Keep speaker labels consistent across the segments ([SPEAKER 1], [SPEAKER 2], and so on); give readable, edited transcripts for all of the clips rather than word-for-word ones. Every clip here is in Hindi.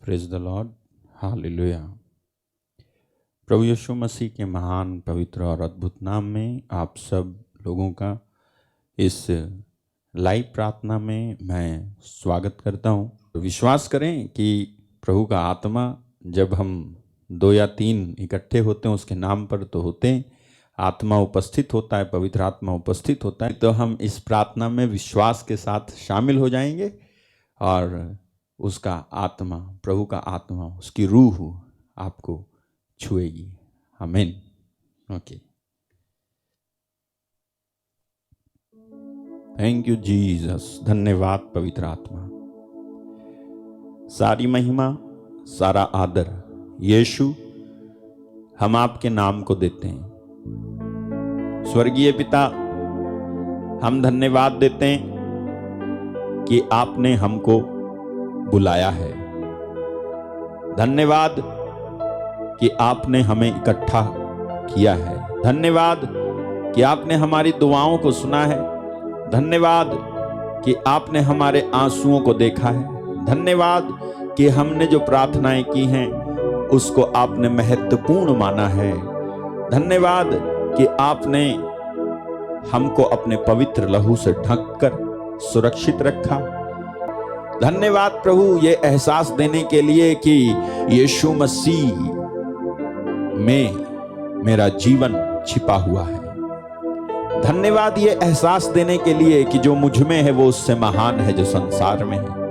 [SPEAKER 1] Praise the lord, hallelujah. प्रभु यीशु मसीह के महान, पवित्र और अद्भुत नाम में आप सब लोगों का इस लाइव प्रार्थना में मैं स्वागत करता हूँ। विश्वास करें कि प्रभु का आत्मा जब हम 2 या 3 इकट्ठे होते हैं उसके नाम पर तो होते हैं, आत्मा उपस्थित होता है, पवित्र आत्मा उपस्थित होता है। तो हम इस प्रार्थना में विश्वास के साथ शामिल हो जाएंगे और उसका आत्मा, प्रभु का आत्मा, उसकी रूह आपको छुएगी। आमीन। Okay, thank you Jesus. धन्यवाद पवित्र आत्मा। सारी महिमा, सारा आदर यीशु हम आपके नाम को देते हैं। स्वर्गीय पिता, हम धन्यवाद देते हैं कि आपने हमको बुलाया है। धन्यवाद कि आपने हमें इकट्ठा किया है। धन्यवाद कि आपने हमारी दुआओं को सुना है। धन्यवाद कि आपने हमारे आंसुओं को देखा है। धन्यवाद कि हमने जो प्रार्थनाएं की हैं उसको आपने महत्वपूर्ण माना है। धन्यवाद कि आपने हमको अपने पवित्र लहू से ढककर सुरक्षित रखा। धन्यवाद प्रभु ये एहसास देने के लिए कि यीशु मसीह में मेरा जीवन छिपा हुआ है। धन्यवाद ये एहसास देने के लिए कि जो मुझ में है वो उससे महान है जो संसार में है।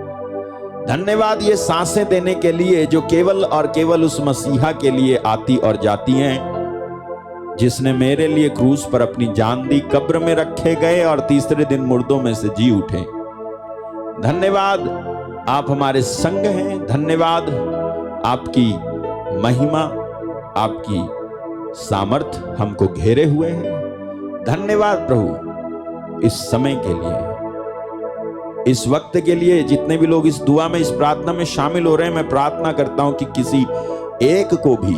[SPEAKER 1] धन्यवाद ये सांसें देने के लिए जो केवल और केवल उस मसीहा के लिए आती और जाती हैं, जिसने मेरे लिए क्रूस पर अपनी जान दी, कब्र में रखे गए और तीसरे दिन मुर्दों में से जी उठे। धन्यवाद आप हमारे संग हैं। धन्यवाद आपकी महिमा, आपकी सामर्थ हमको घेरे हुए है। धन्यवाद प्रभु इस समय के लिए, इस वक्त के लिए। जितने भी लोग इस दुआ में, इस प्रार्थना में शामिल हो रहे हैं, मैं प्रार्थना करता हूं कि किसी एक को भी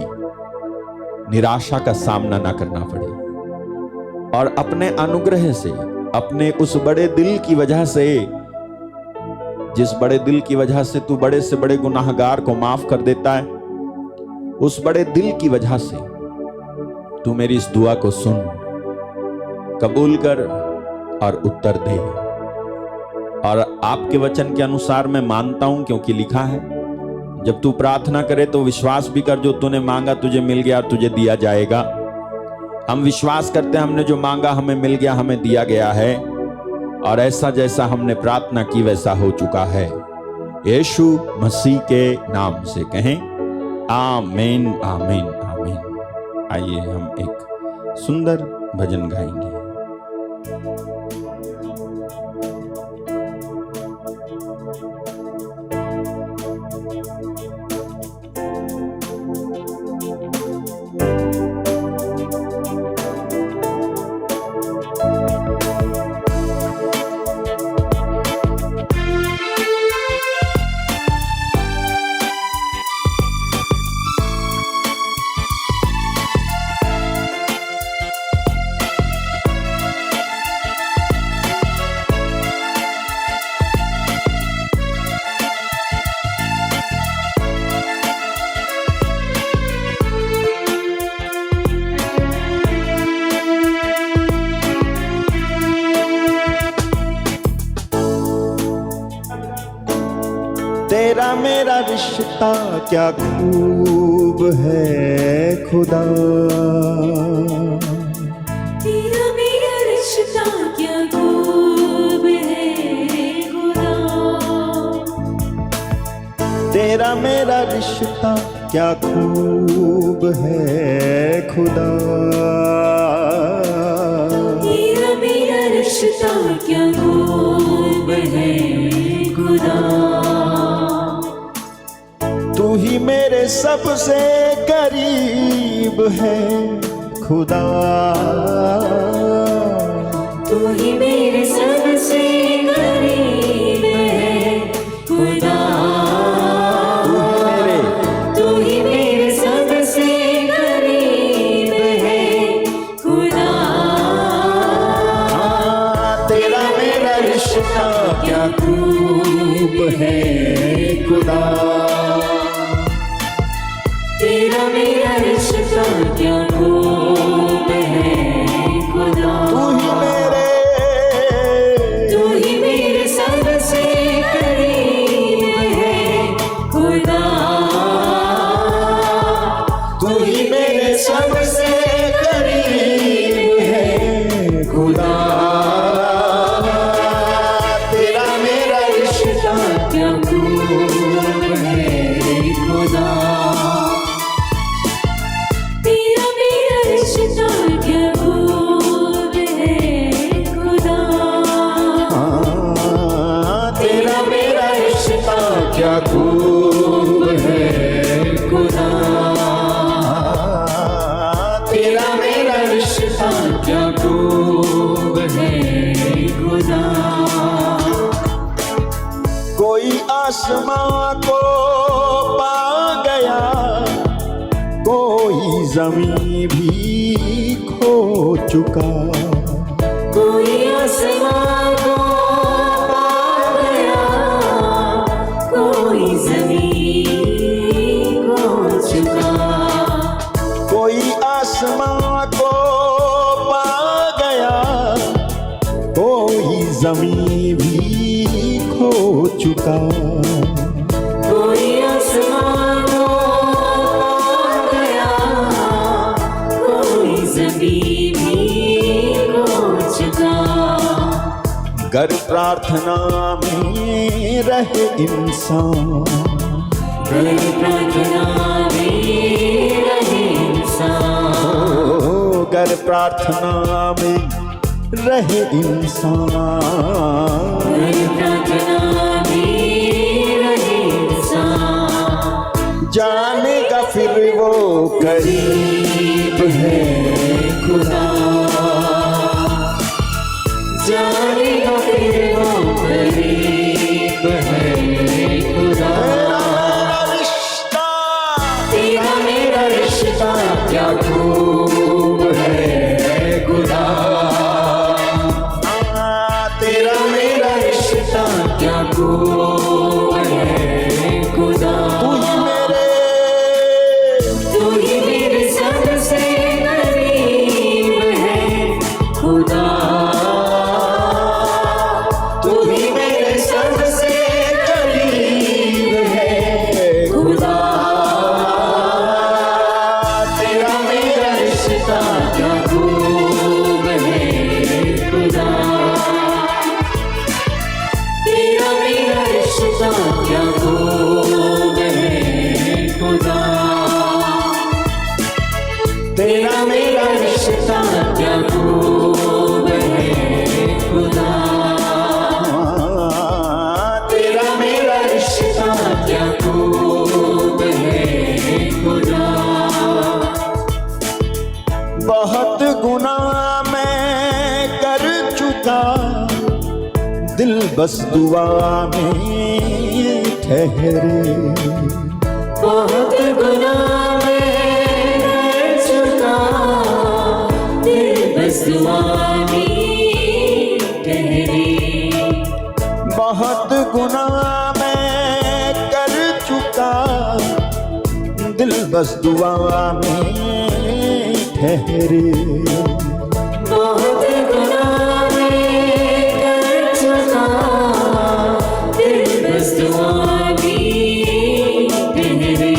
[SPEAKER 1] निराशा का सामना ना करना पड़े और अपने अनुग्रह से, अपने उस बड़े दिल की वजह से, जिस बड़े दिल की वजह से तू बड़े से बड़े गुनाहगार को माफ कर देता है, उस बड़े दिल की वजह से तू मेरी इस दुआ को सुन, कबूल कर और उत्तर दे। और आपके वचन के अनुसार मैं मानता हूं, क्योंकि लिखा है जब तू प्रार्थना करे तो विश्वास भी कर, जो तूने मांगा तुझे मिल गया और तुझे दिया जाएगा। हम विश्वास करते हैं हमने जो मांगा हमें मिल गया, हमें दिया गया है और ऐसा जैसा हमने प्रार्थना की वैसा हो चुका है। यीशु मसीह के नाम से कहें आमीन, आमीन, आमीन। आइए हम एक सुंदर भजन गाएंगे। तेरा मेरा रिश्ता क्या खूब है खुदा,
[SPEAKER 2] तेरा मेरा रिश्ता क्या खूब है खुदा,
[SPEAKER 1] तेरा मेरा रिश्ता क्या खूब है खुदा,
[SPEAKER 2] तेरा मेरा रिश्ता क्या खूब है खुदा।
[SPEAKER 1] तू ही मेरे सबसे करीब है खुदा,
[SPEAKER 2] तू ही मेरे सबसे करीब है खुदा, तू ही मेरे सबसे करीब है खुदा।
[SPEAKER 1] तेरा मेरा रिश्ता क्या खूब है खुदा,
[SPEAKER 2] खूब है खुदा, तेरा मेरा रिश्ता क्या खूब है खुदा।
[SPEAKER 1] कोई आसमां को पा गया, कोई जमीन भी खो चुका।
[SPEAKER 2] कोई आसमां को पा गया, कोई जमीन खो चुका।
[SPEAKER 1] कोई आसमां को पा गया, कोई जमीन भी खो चुका।
[SPEAKER 2] कोई आसमां को पा गया, कोई जमीन भी खो चुका।
[SPEAKER 1] गर प्रार्थना में रहे इंसान,
[SPEAKER 2] गर प्रार्थना में रहे इंसान,
[SPEAKER 1] गर प्रार्थना में रहे इंसान,
[SPEAKER 2] गर प्रार्थना में रहे इंसान।
[SPEAKER 1] जानेगा फिर वो करीब है
[SPEAKER 2] खुदा, जानेगा फिर वो करीब है खुदा। तेरा मेरा रिश्ता क्या खूब है खुदा, तेरा मेरा रिश्ता क्या खूब है खुदा। तू ही मेरे सबसे करीब है खुदा, तू ही मेरे सबसे करीब है खुदा। तेरा मेरा रिश्ता क्या खूब है खुदा, तेरा मेरा रिश्ता क्या खूब है खुदा। तेरा मेरा रिश्ता क्या खूब है खुदा, तेरा मेरा रिश्ता क्या खूब है खुदा।
[SPEAKER 1] बहुत गुनाह मैं कर चुका, दिल बस दुआ में ठहरे।
[SPEAKER 2] बहुत गुनाह मैं कर चुका, दिल बस दुआ में ठहरे।
[SPEAKER 1] बहुत गुनाह मैं कर चुका, दिल बस दुआ में ठहरे।
[SPEAKER 2] बहुत गुनाह मैं कर चुका, दिल बस दुआ में ठहरे।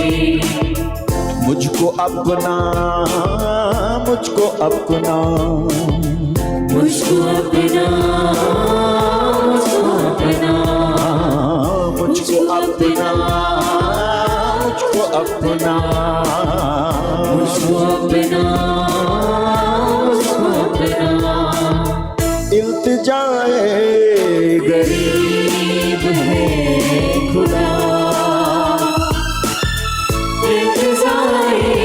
[SPEAKER 1] मुझको अपना, मुझको अपना,
[SPEAKER 2] मुझको अपना, मुझको अपना,
[SPEAKER 1] मुझको अपना, मुझको अपना,
[SPEAKER 2] मुझको अपना, मुझको अपना।
[SPEAKER 1] इल्तिजाए
[SPEAKER 2] गरीब है खुदा, इंतज़ारे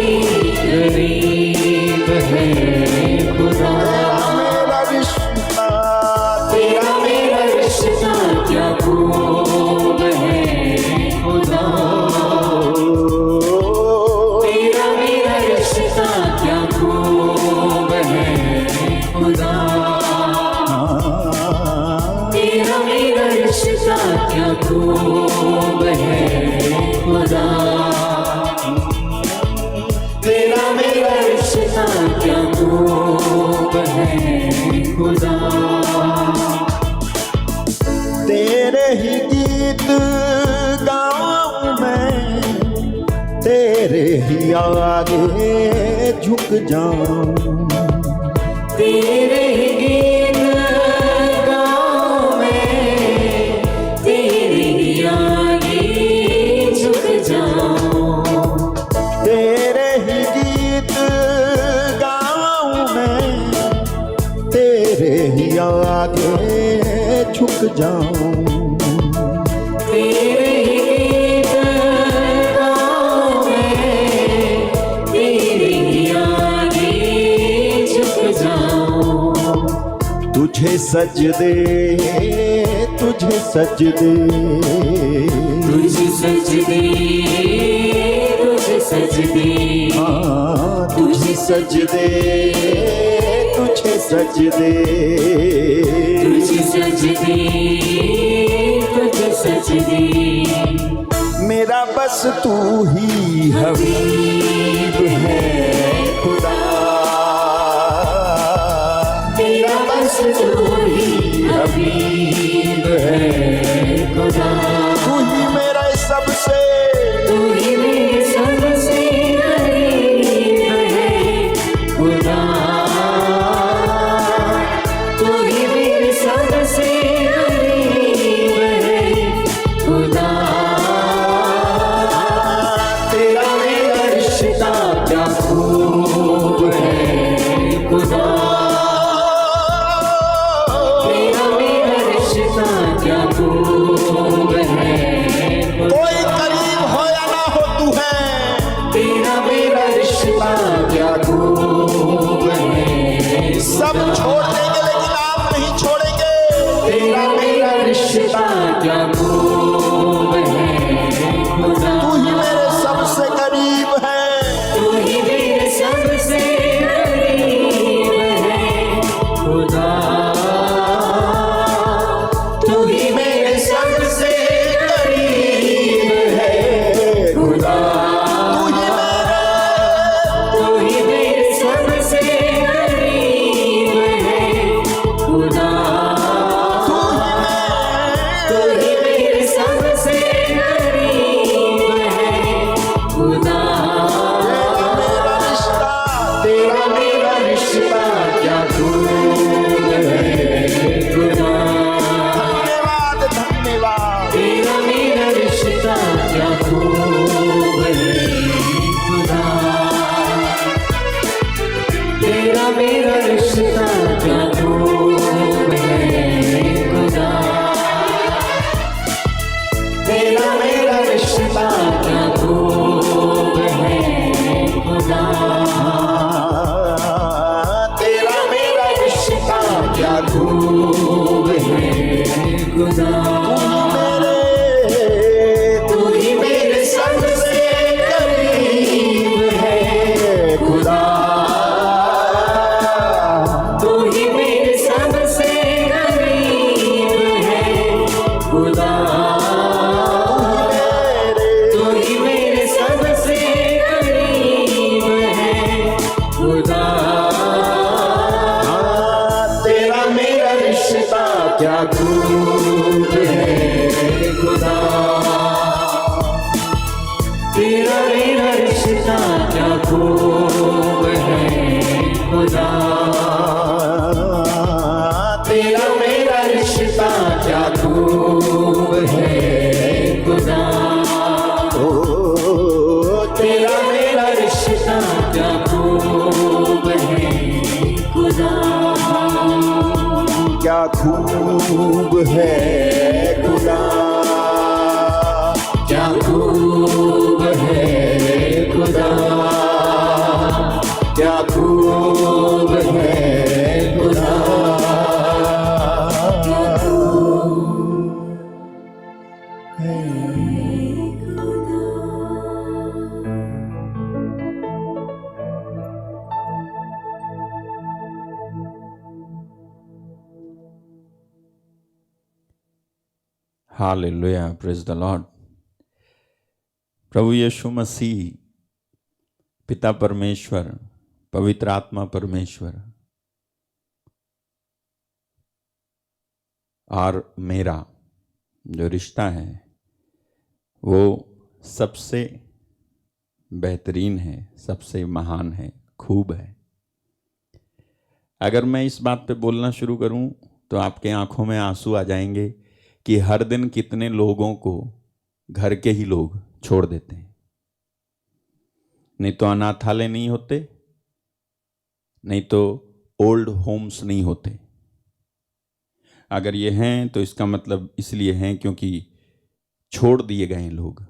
[SPEAKER 2] गरीब है खुदा।
[SPEAKER 1] मेरा रिश्ता,
[SPEAKER 2] तेरा मेरा रिश्ता क्या खूब है खुदा, तेरा मेरा रिश्ता क्या खूब है खुदा। तेरा मेरा रिश्ता क्या खूब है खुदा, तेरा मेरा रिश्ता क्या खूब है खुदा।
[SPEAKER 1] तेरे ही गीत गाऊं मैं, तेरे ही आगे झुक जाऊं।
[SPEAKER 2] तेरे गीत गाऊं मैं, तेरे आगे झुक जाऊं।
[SPEAKER 1] तेरे ही गीत गाऊं मैं, तेरे ही आगे झुक जाऊं।
[SPEAKER 2] तेरे
[SPEAKER 1] सजदे, तुझे सजदे,
[SPEAKER 2] तुझे सजदे, तुझे सजदे,
[SPEAKER 1] हाँ तुझे सजदे, तुझे सजदे,
[SPEAKER 2] तुझे सजदे, तुझे सजदे।
[SPEAKER 1] मेरा बस तू ही हबीब है खुदा,
[SPEAKER 2] तेरा बस तू ही हबीब है खुदा।
[SPEAKER 1] तू ही मेरा सबसे,
[SPEAKER 2] तू ही मेरे सबसे करीब है खुदा। तू ही मेरे सबसे करीब है खुदा। तेरा मेरा रिश्ता क्या खूब है खुदा। तेरा मेरा रिश्ता क्या खूब है खुदा।
[SPEAKER 1] कोई करीब हो या ना हो तू है,
[SPEAKER 2] तेरा मेरा रिश्ता क्या खूब है।
[SPEAKER 1] सब छोड़ देंगे लेकिन आप नहीं छोड़ेंगे।
[SPEAKER 2] तेरा मेरा रिश्ता क्या खूब है खुदा।
[SPEAKER 1] तू ही मेरे सबसे करीब है,
[SPEAKER 2] तू ही मेरे सबसे करीब है खुदा। तू ही मेरे सबसे करीब है खुदा। तू ही मेरे सबसे करीब है खुदा। तू ही मेरे सबसे करीब है खुदा।
[SPEAKER 1] मेरा रिश्ता,
[SPEAKER 2] तेरा मेरा रिश्ता क्या खूब है खुदा।
[SPEAKER 1] धन्यवाद धन्यवाद।
[SPEAKER 2] तेरा मेरा रिश्ता क्या खूब है खुदा। तेरा मेरा रिश्ता क्या खूब है खुदा। तेरा मेरा रिश्ता क्या खूब है खुदा। तेरा मेरा रिश्ता क्या खूब है खुदा। तू ही मेरे सबसे करीब है खुदा। तू ही मेरे सबसे करीब है खुदा। तू ही मेरे सबसे करीब है खुदा। तेरा मेरा रिश्ता क्या खूब है खुदा। तेरा मेरा रिश्ता क्या खूब है खुदा। तेरा मेरा रिश्ता क्या खूब है खुदा। तेरा मेरा रिश्ता क्या खूब है खुदा।
[SPEAKER 1] क्या खूब है खुदा,
[SPEAKER 2] क्या खूब है खुदा। क्या खूब है खुदा।
[SPEAKER 1] Hallelujah, praise the lord. प्रभु यीशु मसीह, पिता परमेश्वर, पवित्र आत्मा परमेश्वर और मेरा जो रिश्ता है वो सबसे बेहतरीन है, सबसे महान है, खूब है। अगर मैं इस बात पे बोलना शुरू करूं तो आपके आंखों में आंसू आ जाएंगे कि हर दिन कितने लोगों को घर के ही लोग छोड़ देते हैं। नहीं तो अनाथालय नहीं होते, नहीं तो ओल्ड होम्स नहीं होते। अगर ये हैं तो इसका मतलब इसलिए हैं क्योंकि छोड़ दिए गए लोग।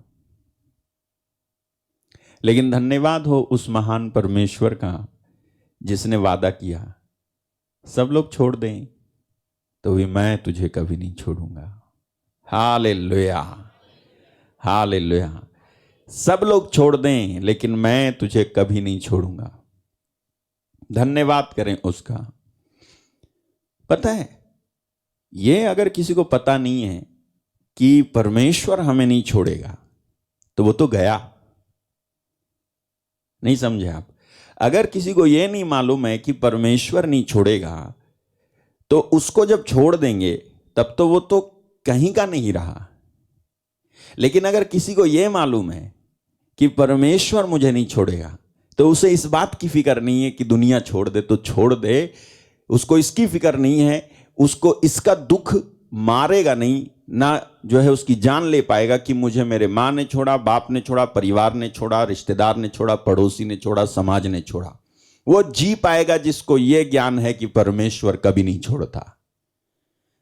[SPEAKER 1] लेकिन धन्यवाद हो उस महान परमेश्वर का जिसने वादा किया सब लोग छोड़ दें तो भी मैं तुझे कभी नहीं छोड़ूंगा। Hallelujah, hallelujah. सब लोग छोड़ दें लेकिन मैं तुझे कभी नहीं छोड़ूंगा। धन्यवाद करें उसका। पता है, ये अगर किसी को पता नहीं है कि परमेश्वर हमें नहीं छोड़ेगा तो वो तो गया। नहीं समझे आप? अगर किसी को यह नहीं मालूम है कि परमेश्वर नहीं छोड़ेगा तो उसको जब छोड़ देंगे तब तो वो तो कहीं का नहीं रहा। लेकिन अगर किसी को यह मालूम है कि परमेश्वर मुझे नहीं छोड़ेगा तो उसे इस बात की फिक्र नहीं है कि दुनिया छोड़ दे तो छोड़ दे। उसको इसकी फिक्र नहीं है, उसको इसका दुख मारेगा नहीं, ना जो है उसकी जान ले पाएगा कि मुझे मेरे माँ ने छोड़ा, बाप ने छोड़ा, परिवार ने छोड़ा, रिश्तेदार ने छोड़ा, पड़ोसी ने छोड़ा, समाज ने छोड़ा। वो जी पाएगा जिसको यह ज्ञान है कि परमेश्वर कभी नहीं छोड़ता।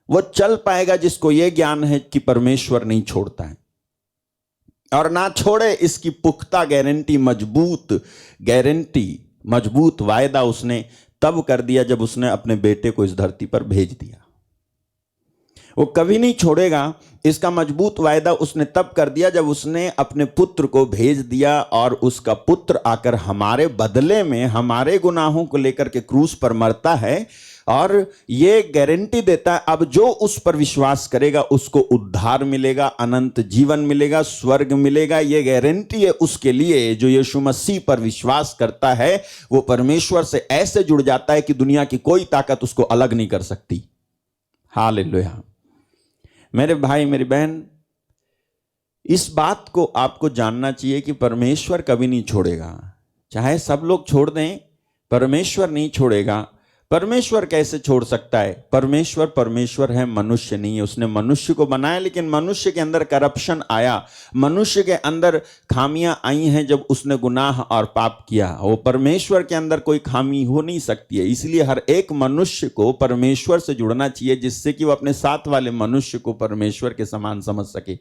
[SPEAKER 1] वो चल पाएगा जिसको यह ज्ञान है कि परमेश्वर नहीं छोड़ता है। और ना छोड़े इसकी पुख्ता गारंटी, मजबूत वायदा उसने तब कर दिया जब उसने अपने बेटे को इस धरती पर भेज दिया। वो कभी नहीं छोड़ेगा इसका मजबूत वायदा उसने तब कर दिया जब उसने अपने पुत्र को भेज दिया और उसका पुत्र आकर हमारे बदले में हमारे गुनाहों को लेकर के क्रूस पर मरता है और ये गारंटी देता है अब जो उस पर विश्वास करेगा उसको उद्धार मिलेगा, अनंत जीवन मिलेगा, स्वर्ग मिलेगा। ये गारंटी है उसके लिए जो यीशु मसीह पर विश्वास करता है। वो परमेश्वर से ऐसे जुड़ जाता है कि दुनिया की कोई ताकत उसको अलग नहीं कर सकती। हालेलुया। मेरे भाई, मेरी बहन, इस बात को आपको जानना चाहिए कि परमेश्वर कभी नहीं छोड़ेगा। चाहे सब लोग छोड़ दें, परमेश्वर नहीं छोड़ेगा। परमेश्वर कैसे छोड़ सकता है? परमेश्वर है, मनुष्य नहीं है। उसने मनुष्य को बनाया लेकिन मनुष्य के अंदर करप्शन आया, मनुष्य के अंदर खामियां आई हैं जब उसने गुनाह और पाप किया। वो परमेश्वर के अंदर कोई खामी हो नहीं सकती है। इसलिए हर एक मनुष्य को परमेश्वर से जुड़ना चाहिए जिससे कि वो अपने साथ वाले मनुष्य को परमेश्वर के समान समझ सके।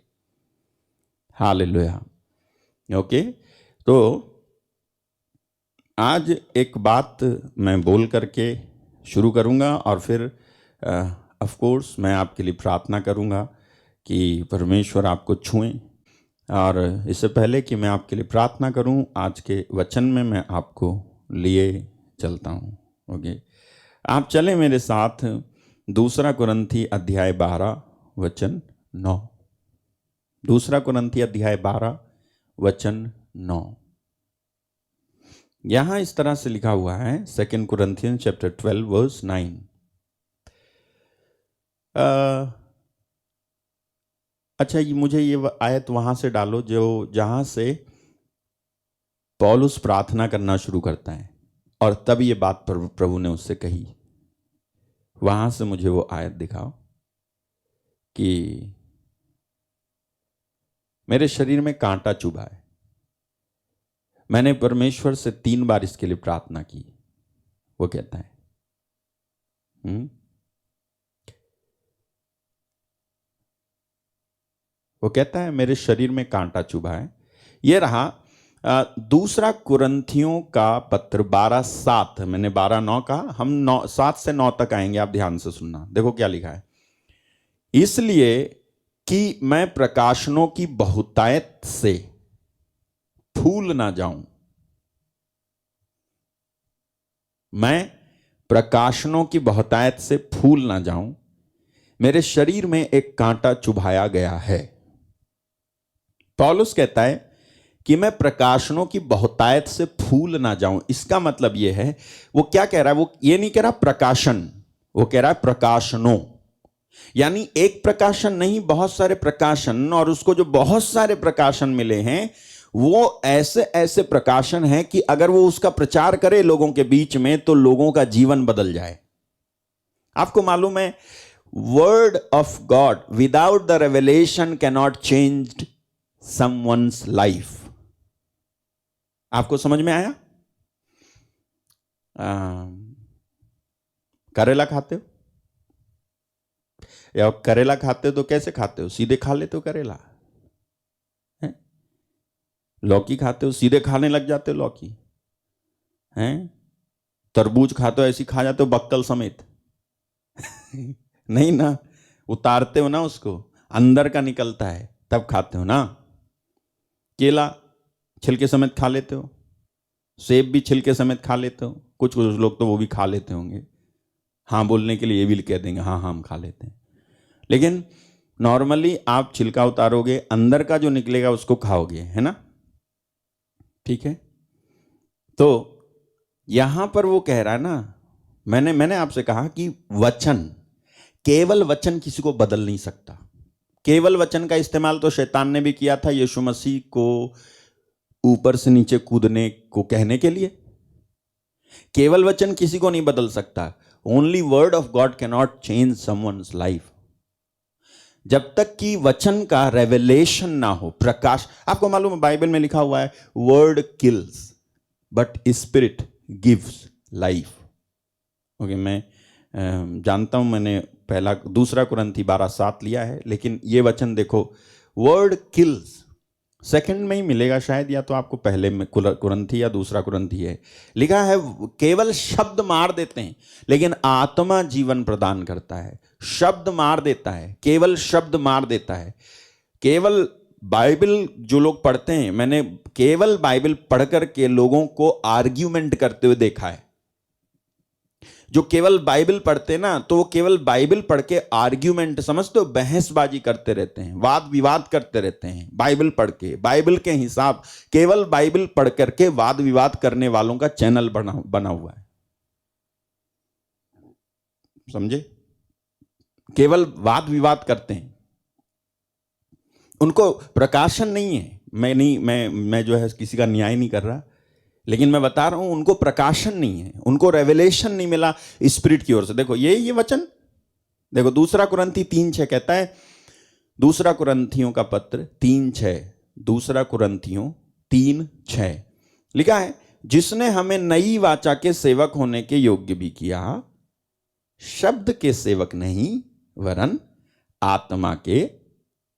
[SPEAKER 1] हालेलुया। ओके, तो आज एक बात मैं बोल करके शुरू करूंगा और फिर ऑफ कोर्स मैं आपके लिए प्रार्थना करूंगा कि परमेश्वर आपको छुएं। और इससे पहले कि मैं आपके लिए प्रार्थना करूं, आज के वचन में मैं आपको लिए चलता हूं। ओके, आप चलें मेरे साथ 2 कुरिन्थी अध्याय 12 वचन 9। 2 कुरिन्थी अध्याय 12 वचन 9। यहां इस तरह से लिखा हुआ है, 2 Corinthians chapter 12 verse 9। अच्छा, ये मुझे ये आयत वहां से डालो जो जहां से पौलुस प्रार्थना करना शुरू करता है और तब ये बात प्रभु ने उससे कही। वहां से मुझे वो आयत दिखाओ कि मेरे शरीर में कांटा चुभा है। मैंने परमेश्वर से 3 बार इसके लिए प्रार्थना की। वो कहता है वो कहता है मेरे शरीर में कांटा चुभा है। ये रहा 2 कुरिन्थियों का पत्र 12:7। मैंने 12:9 कहा, हम 7 से 9 तक आएंगे। आप ध्यान से सुनना। देखो क्या लिखा है। इसलिए कि मैं प्रकाशनों की बहुतायत से फूल ना जाऊं। मैं प्रकाशनों की बहुतायत से फूल ना जाऊं, मेरे शरीर में एक कांटा चुभाया गया है। पौलुस कहता है कि मैं प्रकाशनों की बहुतायत से फूल ना जाऊं। इसका मतलब यह है, वो क्या कह रहा है? वो ये नहीं कह रहा प्रकाशन, वो कह रहा है प्रकाशनों। यानी एक प्रकाशन नहीं, बहुत सारे प्रकाशन। और उसको जो बहुत सारे प्रकाशन मिले हैं वो ऐसे ऐसे प्रकाशन हैं कि अगर वो उसका प्रचार करे लोगों के बीच में तो लोगों का जीवन बदल जाए। आपको मालूम है, word of God without the revelation can not change someone's life. आपको समझ में आया? करेला खाते हो या करेला खाते हो तो कैसे खाते हो? सीधे खा लेते हो करेला। लौकी खाते हो, सीधे खाने लग जाते हो लौकी। हैं? तरबूज खाते हो, ऐसी खा जाते हो बक्कल समेत। नहीं ना, उतारते हो ना उसको, अंदर का निकलता है तब खाते हो ना। केला छिलके समेत खा लेते हो, सेब भी छिलके समेत खा लेते हो, कुछ कुछ लोग तो वो भी खा लेते होंगे, हाँ बोलने के लिए ये भी कह देंगे हाँ हाँ हम खा लेते हैं। लेकिन नॉर्मली आप छिलका उतारोगे, अंदर का जो निकलेगा उसको खाओगे, है ना, ठीक है। तो यहां पर वो कह रहा है ना, मैंने आपसे कहा कि वचन, केवल वचन किसी को बदल नहीं सकता। केवल वचन का इस्तेमाल तो शैतान ने भी किया था यीशु मसीह को ऊपर से नीचे कूदने को कहने के लिए। केवल वचन किसी को नहीं बदल सकता। Only word of God can not change someone's life. जब तक कि वचन का रेवलेशन ना हो, प्रकाश। आपको मालूम है बाइबल में लिखा हुआ है word kills but spirit gives life. Okay, मैं जानता हूं मैंने पहला दूसरा कुरंथी 12:7 लिया है, लेकिन ये वचन देखो, वर्ड किल्स सेकंड में ही मिलेगा शायद, या तो आपको पहले में कुरंथी या दूसरा कुरंथी है, लिखा है केवल शब्द मार देते हैं लेकिन आत्मा जीवन प्रदान करता है। शब्द मार देता है, केवल शब्द मार देता है। केवल बाइबल जो लोग पढ़ते हैं, मैंने केवल बाइबल पढ़कर के लोगों को आर्ग्यूमेंट करते हुए देखा है। जो केवल बाइबल पढ़ते हैं ना, तो वो केवल बाइबल पढ़ के आर्ग्यूमेंट, समझते हो, बहसबाजी करते रहते हैं, वाद विवाद करते रहते हैं। बाइबल पढ़ के, बाइबल के हिसाब, केवल बाइबल पढ़ करके वाद विवाद करने वालों का चैनल बना हुआ है, समझे। केवल वाद विवाद करते हैं, उनको प्रकाशन नहीं है। मैं जो है किसी का न्याय नहीं कर रहा, लेकिन मैं बता रहा हूं उनको प्रकाशन नहीं है, उनको रेवलेशन नहीं मिला स्पिरिट की ओर से। देखो ये वचन देखो, दूसरा कुरंथी 3:6 कहता है, दूसरा कुरंथियों का पत्र 3:6, दूसरा कुरंथियों 3:6 लिखा है, जिसने हमें नई वाचा के सेवक होने के योग्य भी किया, शब्द के सेवक नहीं वरन आत्मा के,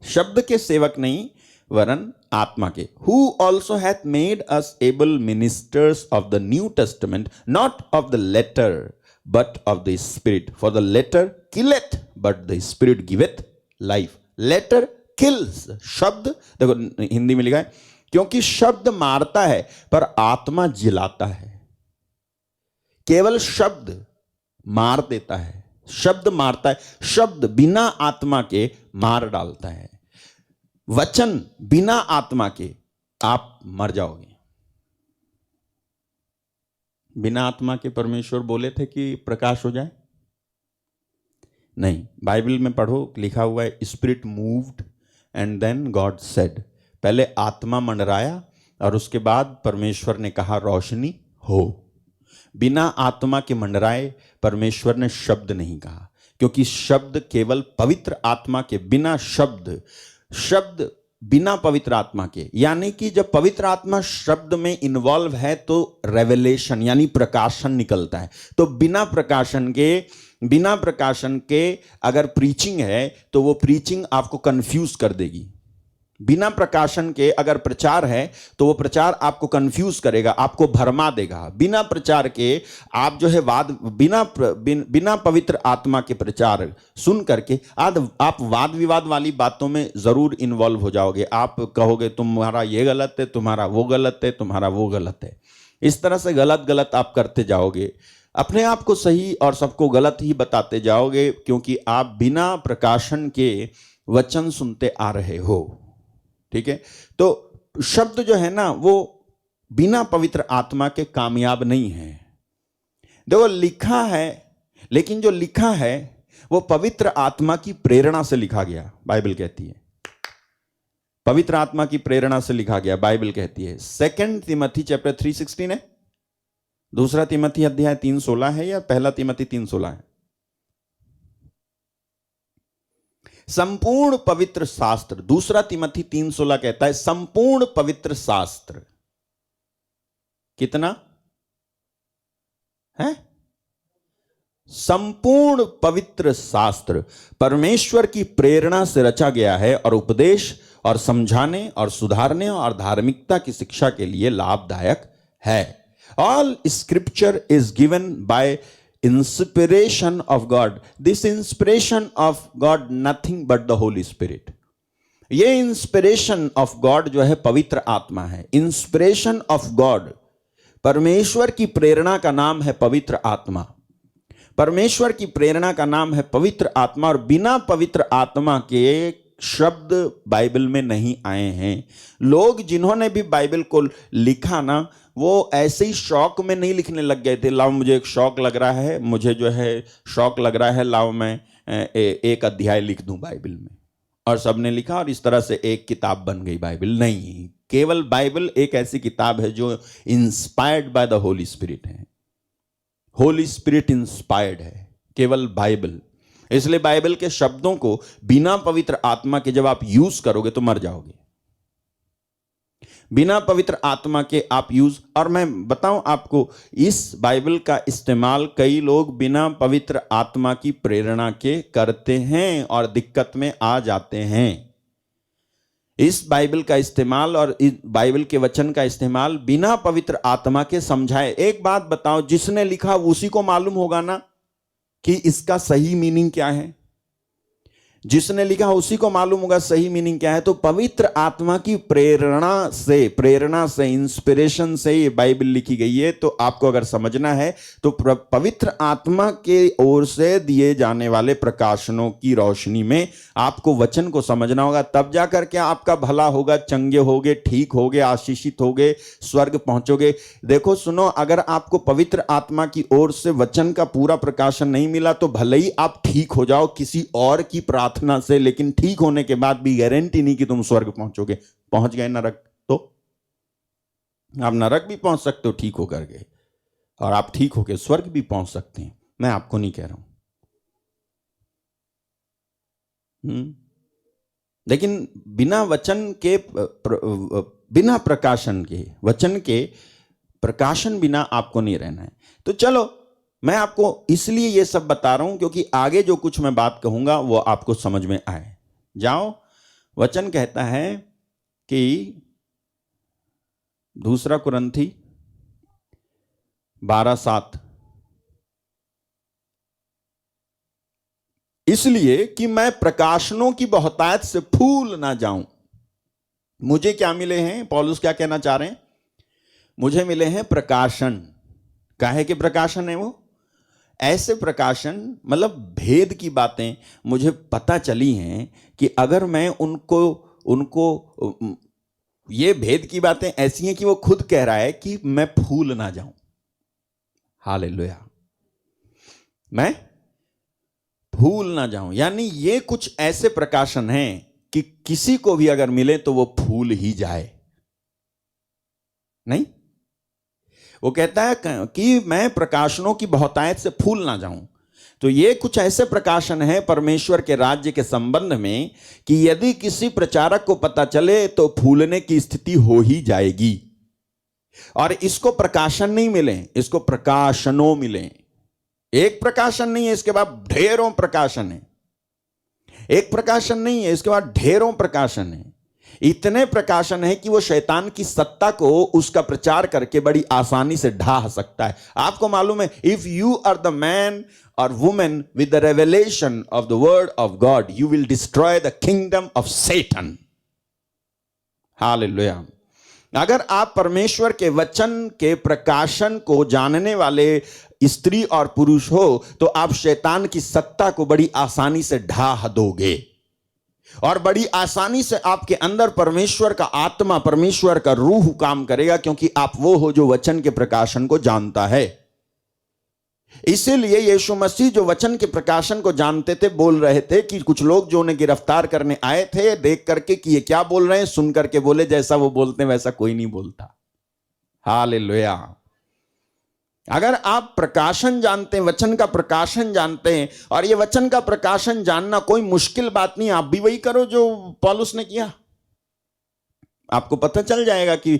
[SPEAKER 1] शब्द के सेवक नहीं वरन आत्मा के। Who also hath made us able ministers of the New Testament, not of the letter, but of the Spirit. For the letter killeth, but the Spirit giveth life. Letter kills. शब्द देखो हिंदी में लिखा है, क्योंकि शब्द मारता है पर आत्मा जिलाता है। केवल शब्द मार देता है, शब्द मारता है, शब्द बिना आत्मा के मार डालता है। वचन बिना आत्मा के आप मर जाओगे। बिना आत्मा के परमेश्वर बोले थे कि प्रकाश हो जाए? नहीं, बाइबल में पढ़ो, लिखा हुआ है spirit moved and then God said. पहले आत्मा मंडराया और उसके बाद परमेश्वर ने कहा रोशनी हो। बिना आत्मा के मंडराए परमेश्वर ने शब्द नहीं कहा, क्योंकि शब्द केवल पवित्र आत्मा के बिना, शब्द बिना पवित्र आत्मा के, यानी कि जब पवित्र आत्मा शब्द में इन्वॉल्व है तो रेवलेशन यानी प्रकाशन निकलता है। तो बिना प्रकाशन के अगर प्रीचिंग है तो वो प्रीचिंग आपको कंफ्यूज कर देगी। बिना प्रकाशन के अगर प्रचार है तो वो प्रचार आपको कंफ्यूज करेगा, आपको भरमा देगा। बिना प्रचार के आप जो है बिना पवित्र आत्मा के प्रचार सुन करके आप वाद विवाद वाली बातों में जरूर इन्वॉल्व हो जाओगे। आप कहोगे तुम्हारा ये गलत है, तुम्हारा वो गलत है, तुम्हारा वो गलत है। इस तरह से गलत आप करते जाओगे, अपने आप को सही और सबको गलत ही बताते जाओगे, क्योंकि आप बिना प्रकाशन के वचन सुनते आ रहे हो। ठीक है, तो शब्द जो है ना वो बिना पवित्र आत्मा के कामयाब नहीं है। देखो लिखा है, लेकिन जो लिखा है वो पवित्र आत्मा की प्रेरणा से लिखा गया। बाइबल कहती है पवित्र आत्मा की प्रेरणा से लिखा गया। बाइबल कहती है 2 तिमोथी चैप्टर 3:16 है, दूसरा तिमोथी अध्याय 3:16 है, या पहला तिमोथी 3:16 है। संपूर्ण पवित्र शास्त्र, दूसरा तिमोथी 3:16 कहता है संपूर्ण पवित्र शास्त्र कितना है? संपूर्ण पवित्र शास्त्र परमेश्वर की प्रेरणा से रचा गया है और उपदेश और समझाने और सुधारने और धार्मिकता की शिक्षा के लिए लाभदायक है। All scripture is given by inspiration of God, this inspiration of God nothing but the Holi spirit. ये इंस्पिरेशन ऑफ गॉड जो है पवित्र आत्मा है। इंस्पिरेशन ऑफ गॉड, परमेश्वर की प्रेरणा का नाम है पवित्र आत्मा। परमेश्वर की प्रेरणा का नाम है पवित्र आत्मा, और बिना पवित्र आत्मा के शब्द बाइबल में नहीं आए हैं। लोग जिन्होंने भी बाइबल को लिखा ना, वो ऐसे ही शौक में नहीं लिखने लग गए थे, लाओ मुझे एक शौक लग रहा है, मुझे जो है शौक लग रहा है, लाओ मैं एक अध्याय लिख दूं बाइबल में, और सबने लिखा और इस तरह से एक किताब बन गई बाइबल। नहीं, केवल बाइबल एक ऐसी किताब है जो inspired by the Holi spirit है। होली स्पिरिट इंस्पायर्ड है केवल बाइबल। इसलिए बाइबल के शब्दों को बिना पवित्र आत्मा के जब आप यूज करोगे तो मर जाओगे। बिना पवित्र आत्मा के आप यूज, और मैं बताऊं आपको, इस बाइबल का इस्तेमाल कई लोग बिना पवित्र आत्मा की प्रेरणा के करते हैं और दिक्कत में आ जाते हैं। इस बाइबल का इस्तेमाल और इस बाइबल के वचन का इस्तेमाल बिना पवित्र आत्मा के समझाए। एक बात बताओ, जिसने लिखा उसी को मालूम होगा ना कि इसका सही मीनिंग क्या है। जिसने लिखा उसी को मालूम होगा सही मीनिंग क्या है। तो पवित्र आत्मा की प्रेरणा से इंस्पिरेशन से ये बाइबल लिखी गई है। तो आपको अगर समझना है तो पवित्र आत्मा के ओर से दिए जाने वाले प्रकाशनों की रोशनी में आपको वचन को समझना होगा, तब जाकर के आपका भला होगा, चंगे होगे, ठीक होगे, आशीषित होगे, स्वर्ग पहुंचोगे। देखो सुनो, अगर आपको पवित्र आत्मा की ओर से वचन का पूरा प्रकाशन नहीं मिला तो भले ही आप ठीक हो जाओ किसी और की प्रार्थना से, लेकिन ठीक होने के बाद भी गारंटी नहीं कि तुम स्वर्ग पहुंचोगे। पहुंच गए नरक तो आप नरक भी पहुंच सकते हो ठीक होकर के, और आप ठीक होकर स्वर्ग भी पहुंच सकते हैं। मैं आपको नहीं कह रहा हूं। लेकिन बिना वचन के बिना प्रकाशन के, वचन के प्रकाशन बिना आपको नहीं रहना है। तो चलो, मैं आपको इसलिए ये सब बता रहा हूं क्योंकि आगे जो कुछ मैं बात कहूंगा वो आपको समझ में आए। जाओ, वचन कहता है कि 2 कुरिन्थी 12:7, इसलिए कि मैं प्रकाशनों की बहुतायत से फूल ना जाऊं। मुझे क्या मिले हैं? पौलुस क्या कहना चाह रहे हैं? मुझे मिले हैं प्रकाशन। काहे के प्रकाशन है वो? ऐसे प्रकाशन, मतलब भेद की बातें मुझे पता चली हैं कि अगर मैं उनको ये भेद की बातें ऐसी हैं कि वो खुद कह रहा है कि मैं फूल ना जाऊं। हालेलुया, मैं फूल ना जाऊं। यानी ये कुछ ऐसे प्रकाशन हैं कि किसी को भी अगर मिले तो वो फूल ही जाए। नहीं, वो कहता है कि मैं प्रकाशनों की बहुतायत से फूल ना जाऊं। तो ये कुछ ऐसे प्रकाशन है परमेश्वर के राज्य के संबंध में कि यदि किसी प्रचारक को पता चले तो फूलने की स्थिति हो ही जाएगी। और इसको प्रकाशन नहीं मिले, इसको प्रकाशनों मिले। एक प्रकाशन नहीं है, इसके बाद ढेरों प्रकाशन है। एक प्रकाशन नहीं है, इसके बाद ढेरों प्रकाशन है। इतने प्रकाशन है कि वो शैतान की सत्ता को उसका प्रचार करके बड़ी आसानी से ढा सकता है। आपको मालूम है, if you are the man और women with the revelation of the word of God, you will destroy the kingdom of Satan. Hallelujah. अगर आप परमेश्वर के वचन के प्रकाशन को जानने वाले स्त्री और पुरुष हो तो आप शैतान की सत्ता को बड़ी आसानी से ढा दोगे, और बड़ी आसानी से आपके अंदर परमेश्वर का आत्मा, परमेश्वर का रूह काम करेगा, क्योंकि आप वो हो जो वचन के प्रकाशन को जानता है। इसीलिए यीशु मसीह जो वचन के प्रकाशन को जानते थे, बोल रहे थे कि कुछ लोग जो उन्हें गिरफ्तार करने आए थे, देख करके कि ये क्या बोल रहे हैं, सुन करके बोले जैसा वो बोलते हैं वैसा कोई नहीं बोलता। हालेलुया। अगर आप प्रकाशन जानते हैं, वचन का प्रकाशन जानते हैं, और ये वचन का प्रकाशन जानना कोई मुश्किल बात नहीं, आप भी वही करो जो पौलुस ने किया। आपको पता चल जाएगा कि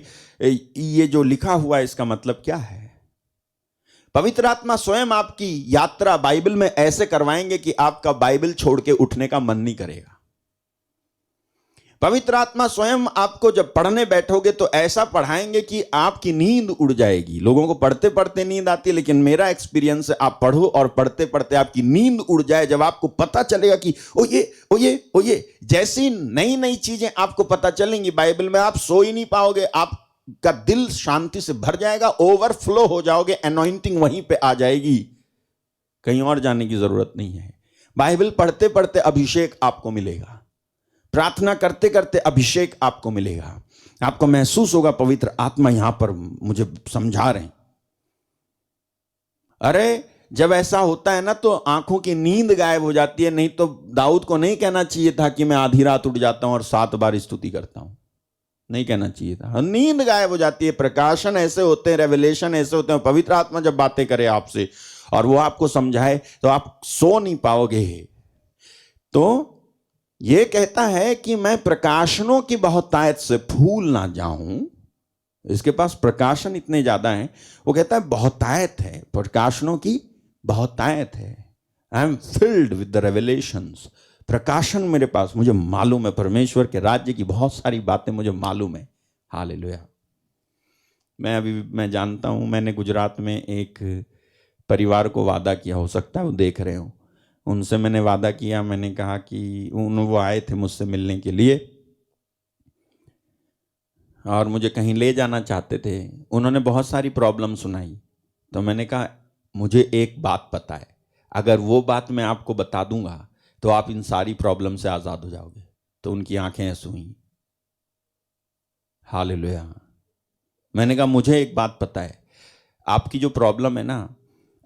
[SPEAKER 1] ये जो लिखा हुआ है इसका मतलब क्या है। पवित्र आत्मा स्वयं आपकी यात्रा बाइबल में ऐसे करवाएंगे कि आपका बाइबल छोड़ के उठने का मन नहीं करेगा। पवित्र आत्मा स्वयं आपको जब पढ़ने बैठोगे तो ऐसा पढ़ाएंगे कि आपकी नींद उड़ जाएगी। लोगों को पढ़ते पढ़ते नींद आती है, लेकिन मेरा एक्सपीरियंस है आप पढ़ो और पढ़ते पढ़ते आपकी नींद उड़ जाए। जब आपको पता चलेगा कि ओ ये जैसी नई नई चीजें आपको पता चलेंगी बाइबल में, आप सो ही नहीं पाओगे, आपका दिल शांति से भर जाएगा, ओवरफ्लो हो जाओगे, एनॉइंटिंग वहीं पे आ जाएगी, कहीं और जाने की जरूरत नहीं है। बाइबल पढ़ते पढ़ते अभिषेक आपको मिलेगा, प्रार्थना करते करते अभिषेक आपको मिलेगा, आपको महसूस होगा पवित्र आत्मा यहां पर मुझे समझा रहे हैं। अरे जब ऐसा होता है ना तो आंखों की नींद गायब हो जाती है। नहीं तो दाऊद को नहीं कहना चाहिए था कि मैं आधी रात उठ जाता हूं और 7 बार स्तुति करता हूं, नहीं कहना चाहिए था। नींद गायब हो जाती है। प्रकाशन ऐसे होते हैं, रेवलेशन ऐसे होते हैं। पवित्र आत्मा जब बातें करे आपसे और वो आपको समझाए तो आप सो नहीं पाओगे। तो ये कहता है कि मैं प्रकाशनों की बहुतायत से फूल ना जाऊं। इसके पास प्रकाशन इतने ज्यादा हैं, वो कहता है बहुतायत है, प्रकाशनों की बहुतायत है। I am filled with the revelations. प्रकाशन मेरे पास, मुझे मालूम है परमेश्वर के राज्य की बहुत सारी बातें मुझे मालूम है। हालेलुया। मैं जानता हूं, मैंने गुजरात में एक परिवार को वादा किया, हो सकता है वो देख रहे हो, उनसे मैंने वादा किया। मैंने कहा कि वो आए थे मुझसे मिलने के लिए और मुझे कहीं ले जाना चाहते थे। उन्होंने बहुत सारी प्रॉब्लम सुनाई, तो मैंने कहा मुझे एक बात पता है, अगर वो बात मैं आपको बता दूंगा तो आप इन सारी प्रॉब्लम से आज़ाद हो जाओगे। तो उनकी आंखें ऐसे हुई। हालेलुया। मैंने कहा मुझे एक बात पता है, आपकी जो प्रॉब्लम है ना,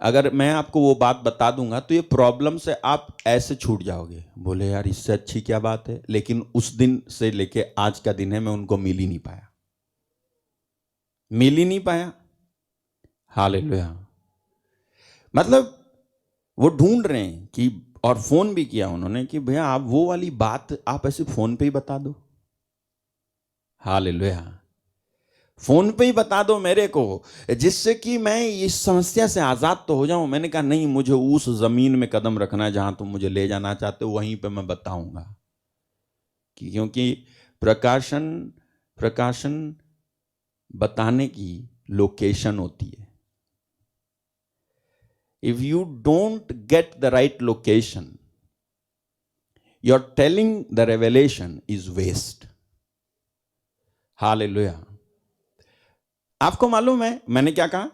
[SPEAKER 1] अगर मैं आपको वो बात बता दूंगा तो ये प्रॉब्लम से आप ऐसे छूट जाओगे। बोले यार इससे अच्छी क्या बात है। लेकिन उस दिन से लेके आज का दिन है, मैं उनको मिल ही नहीं पाया। हालेलुया। मतलब वो ढूंढ रहे हैं कि, और फोन भी किया उन्होंने कि भैया आप वो वाली बात आप ऐसे फोन पे ही बता दो। हालेलुया। फोन पे ही बता दो मेरे को, जिससे कि मैं इस समस्या से आजाद तो हो जाऊं। मैंने कहा नहीं, मुझे उस जमीन में कदम रखना है जहां तुम मुझे ले जाना चाहते हो, वहीं पे मैं बताऊंगा। क्योंकि प्रकाशन बताने की लोकेशन होती है। If you don't get the right location, your telling the revelation is waste. Hallelujah. आपको मालूम है मैंने क्या कहा?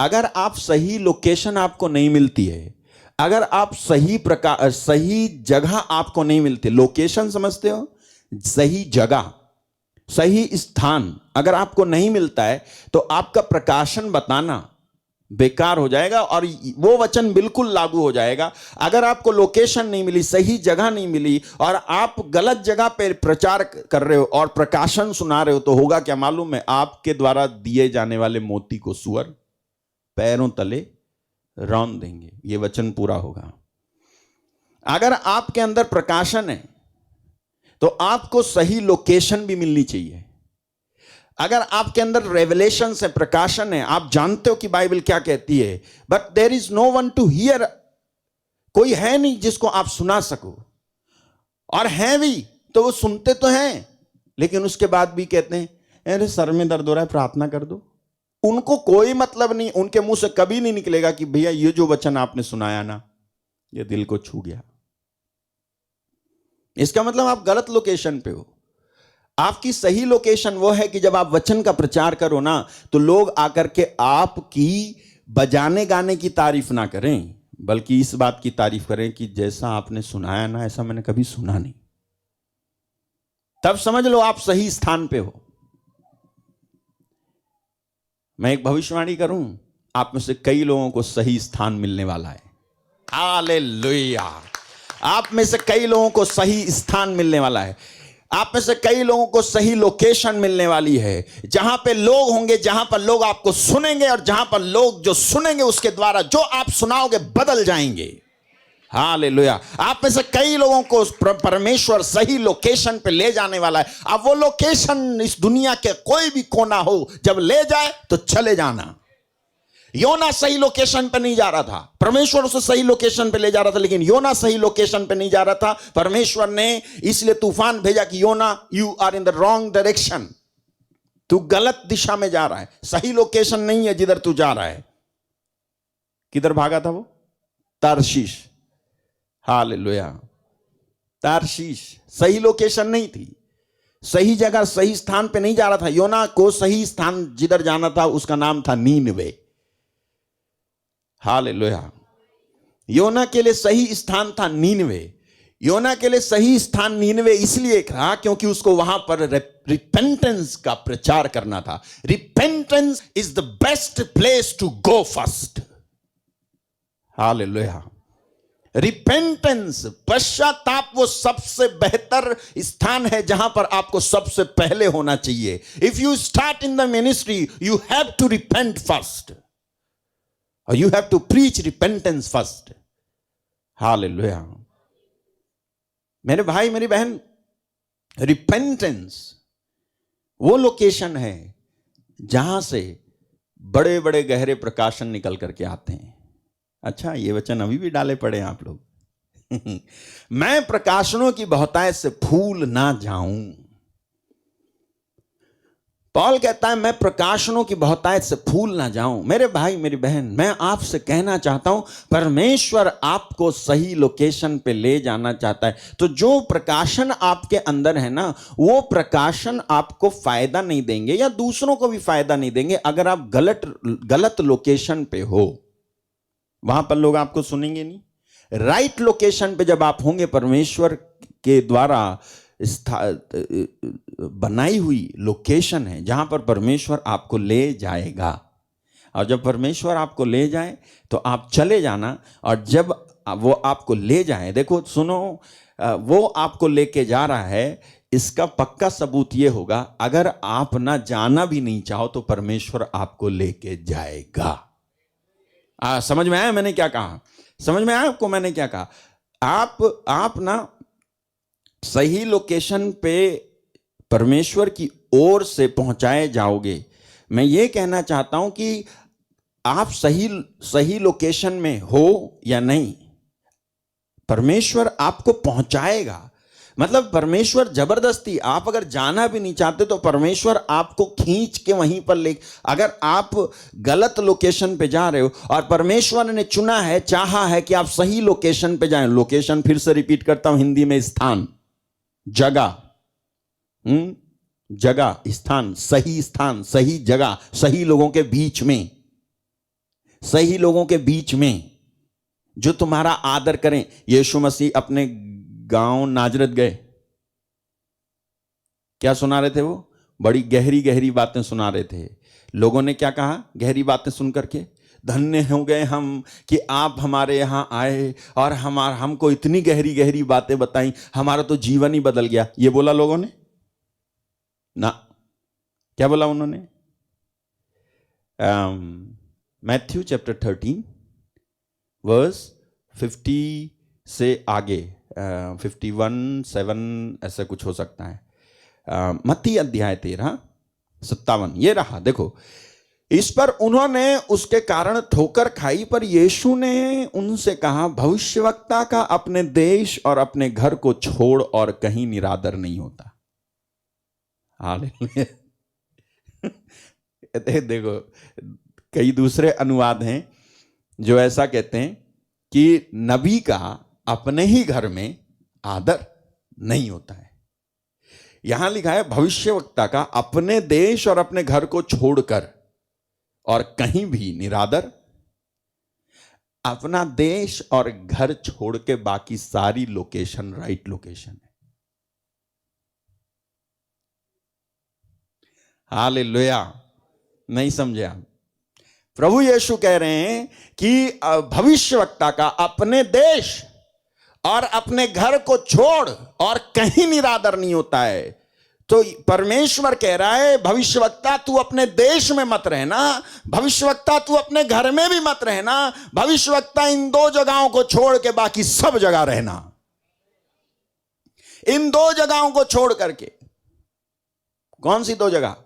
[SPEAKER 1] अगर आप सही लोकेशन आपको नहीं मिलती है, अगर आप सही जगह आपको नहीं मिलती, लोकेशन समझते हो, सही जगह सही स्थान अगर आपको नहीं मिलता है तो आपका प्रकाशन बताना बेकार हो जाएगा और वो वचन बिल्कुल लागू हो जाएगा। अगर आपको लोकेशन नहीं मिली, सही जगह नहीं मिली और आप गलत जगह पे प्रचार कर रहे हो और प्रकाशन सुना रहे हो, तो होगा क्या मालूम है? आपके द्वारा दिए जाने वाले मोती को सुअर पैरों तले रौंद देंगे। ये वचन पूरा होगा। अगर आपके अंदर प्रकाशन है तो आपको सही लोकेशन भी मिलनी चाहिए। अगर आपके अंदर रेवलेशन से प्रकाशन है, आप जानते हो कि बाइबल क्या कहती है, but there is no one to hear, कोई है नहीं जिसको आप सुना सको, और हैं भी तो वो सुनते तो हैं लेकिन उसके बाद भी कहते हैं अरे सर में दर्द हो रहा है, प्रार्थना कर दो। उनको कोई मतलब नहीं, उनके मुंह से कभी नहीं निकलेगा कि भैया ये जो वचन आपने सुनाया ना, ये दिल को छू गया। इसका मतलब आप गलत लोकेशन पे हो। आपकी सही लोकेशन वो है कि जब आप वचन का प्रचार करो ना, तो लोग आकर के आपकी बजाने गाने की तारीफ ना करें, बल्कि इस बात की तारीफ करें कि जैसा आपने सुनाया ना, ऐसा मैंने कभी सुना नहीं। तब समझ लो आप सही स्थान पे हो। मैं एक भविष्यवाणी करूं, आप में से कई लोगों को सही स्थान मिलने वाला है। हालेलुया। आप में से कई लोगों को सही स्थान मिलने वाला है। आप में से कई लोगों को सही लोकेशन मिलने वाली है, जहां पे लोग होंगे, जहां पर लोग आपको सुनेंगे और जहां पर लोग जो सुनेंगे उसके द्वारा जो आप सुनाओगे बदल जाएंगे। हालेलुया। आप में से कई लोगों को परमेश्वर सही लोकेशन पे ले जाने वाला है। अब वो लोकेशन इस दुनिया के कोई भी कोना हो, जब ले जाए तो चले जाना। योना सही लोकेशन पे नहीं जा रहा था, परमेश्वर उसे सही लोकेशन पे ले जा रहा था, लेकिन योना सही लोकेशन पे नहीं जा रहा था। परमेश्वर ने इसलिए तूफान भेजा कि योना, you are in the wrong direction, तू गलत दिशा में जा रहा है, सही लोकेशन नहीं है जिधर तू जा रहा है। किधर भागा था वो? तारशीश। हालेलुया। तारशीश सही लोकेशन नहीं थी, सही जगह सही स्थान पे नहीं जा रहा था। योना को सही स्थान जिधर जाना था उसका नाम था नीनवे। हालेलुया। योना के लिए सही स्थान था नीनवे। योना के लिए सही स्थान नीनवे इसलिए था क्योंकि उसको वहां पर रिपेंटेंस का प्रचार करना था। Repentance is the best place to go first. Hallelujah. Repentance, पश्चाताप, वो सबसे बेहतर स्थान है जहां पर आपको सबसे पहले होना चाहिए। If you start in the ministry you have to repent first, और you have to preach repentance first. Hallelujah. मेरे भाई मेरी बहन, रिपेंटेंस वो लोकेशन है जहां से बड़े बड़े गहरे प्रकाशन निकल करके आते हैं। अच्छा, ये वचन अभी भी डाले पड़े हैं आप लोग। मैं प्रकाशनों की बहुतायत से फूल ना जाऊं। पौल कहता है मैं प्रकाशनों की बहुतायत से फूल ना जाऊं। मेरे भाई मेरी बहन, मैं आपसे कहना चाहता हूं, परमेश्वर आपको सही लोकेशन पे ले जाना चाहता है। तो जो प्रकाशन आपके अंदर है ना, वो प्रकाशन आपको फायदा नहीं देंगे या दूसरों को भी फायदा नहीं देंगे अगर आप गलत लोकेशन पे हो। वहां पर लोग आपको सुनेंगे नहीं। राइट लोकेशन पे जब आप होंगे, परमेश्वर के द्वारा बनाई हुई लोकेशन है जहां पर परमेश्वर आपको ले जाएगा। और जब परमेश्वर आपको ले जाए तो आप चले जाना, और जब वो आपको ले जाए, देखो सुनो, वो आपको लेके जा रहा है, इसका पक्का सबूत ये होगा, अगर आप ना जाना भी नहीं चाहो तो परमेश्वर आपको लेके जाएगा। समझ में आया मैंने क्या कहा? समझ में आया आपको मैंने क्या कहा? आप ना सही लोकेशन पे परमेश्वर की ओर से पहुंचाए जाओगे। मैं ये कहना चाहता हूं कि आप सही लोकेशन में हो या नहीं, परमेश्वर आपको पहुंचाएगा। मतलब परमेश्वर जबरदस्ती, आप अगर जाना भी नहीं चाहते तो परमेश्वर आपको खींच के वहीं पर ले। अगर आप गलत लोकेशन पे जा रहे हो और परमेश्वर ने चुना है, चाहा है कि आप सही लोकेशन पे जाएं। लोकेशन फिर से रिपीट करता हूं, हिंदी में स्थान, जगह, जगह, स्थान, सही जगह, सही लोगों के बीच में, सही लोगों के बीच में जो तुम्हारा आदर करें। यीशु मसीह अपने गांव नाजरत गए, क्या सुना रहे थे? वो बड़ी गहरी गहरी बातें सुना रहे थे। लोगों ने क्या कहा गहरी बातें सुन करके? धन्य हो गए हम कि आप हमारे यहां आए और हमको इतनी गहरी गहरी बातें बताई, हमारा तो जीवन ही बदल गया। ये बोला लोगों ने ना? क्या बोला उन्होंने? मैथ्यू चैप्टर 13 वर्स 50 से आगे, 51-7 ऐसा कुछ हो सकता है। मत्ती अध्याय 13-57 ये रहा। देखो, इस पर उन्होंने उसके कारण ठोकर खाई, पर यीशु ने उनसे कहा, भविष्यवक्ता का अपने देश और अपने घर को छोड़ और कहीं निरादर नहीं होता। हालेलुया। देखो, कई दूसरे अनुवाद हैं जो ऐसा कहते हैं कि नबी का अपने ही घर में आदर नहीं होता है। यहां लिखा है भविष्यवक्ता का अपने देश और अपने घर को छोड़कर और कहीं भी निरादर। अपना देश और घर छोड़ के बाकी सारी लोकेशन राइट लोकेशन है। हालेलुया। नहीं समझे आप? प्रभु यीशु कह रहे हैं कि भविष्यवक्ता का अपने देश और अपने घर को छोड़ और कहीं निरादर नहीं होता है। तो परमेश्वर कह रहा है, भविष्यवक्ता तू अपने देश में मत रहना, भविष्यवक्ता तू अपने घर में भी मत रहना, भविष्यवक्ता इन 2 जगहों को छोड़ के बाकी सब जगह रहना। इन 2 जगहों को छोड़ करके। कौन सी 2 जगह?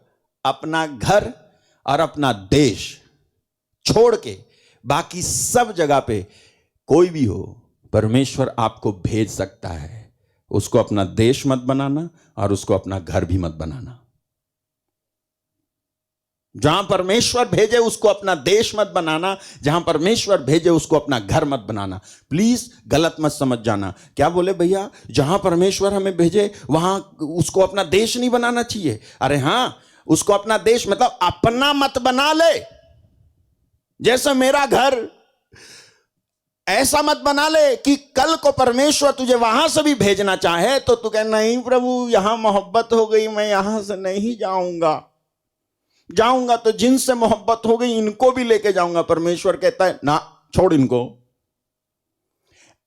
[SPEAKER 1] अपना घर और अपना देश छोड़ के बाकी सब जगह पे कोई भी हो, परमेश्वर आपको भेज सकता है। उसको अपना देश मत बनाना और उसको अपना घर भी मत बनाना। जहां परमेश्वर भेजे उसको अपना देश मत बनाना, जहां परमेश्वर भेजे उसको अपना घर मत बनाना। प्लीज गलत मत समझ जाना। क्या बोले भैया, जहां परमेश्वर हमें भेजे वहां उसको अपना देश नहीं बनाना चाहिए? अरे हां, उसको अपना देश मतलब अपना मत बना ले। जैसे मेरा घर, ऐसा मत बना ले कि कल को परमेश्वर तुझे वहां से भी भेजना चाहे तो तू कहे नहीं प्रभु, यहां मोहब्बत हो गई, मैं यहां से नहीं जाऊंगा तो जिनसे मोहब्बत हो गई इनको भी लेके जाऊंगा। परमेश्वर कहता है ना, छोड़ इनको।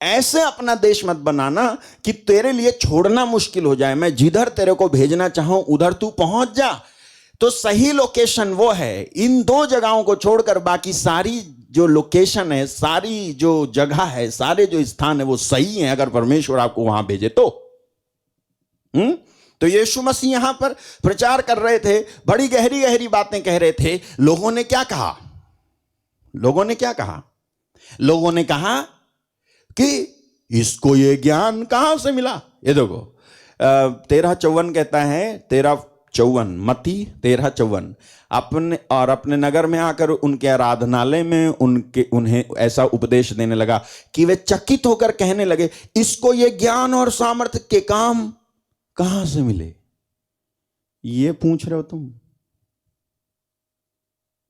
[SPEAKER 1] ऐसे अपना देश मत बनाना कि तेरे लिए छोड़ना मुश्किल हो जाए। मैं जिधर तेरे को भेजना चाहूं उधर तू पहुंच जा। तो सही लोकेशन वो है। इन दो जगहों को छोड़कर बाकी सारी जो लोकेशन है, सारी जो जगह है, सारे जो स्थान है वो सही है अगर परमेश्वर आपको वहां भेजे तो। तो यीशु मसीह यहां पर प्रचार कर रहे थे, बड़ी गहरी गहरी बातें कह रहे थे। लोगों ने क्या कहा? लोगों ने कहा कि इसको ये ज्ञान कहां से मिला? ये देखो 13:54 कहता है, 13:54 मत्ती 13:54, अपने नगर में आकर उनके आराधनालय में उन्हें ऐसा उपदेश देने लगा कि वे चकित होकर कहने लगे, इसको ये ज्ञान और सामर्थ्य के काम कहां से मिले? ये पूछ रहे हो तुम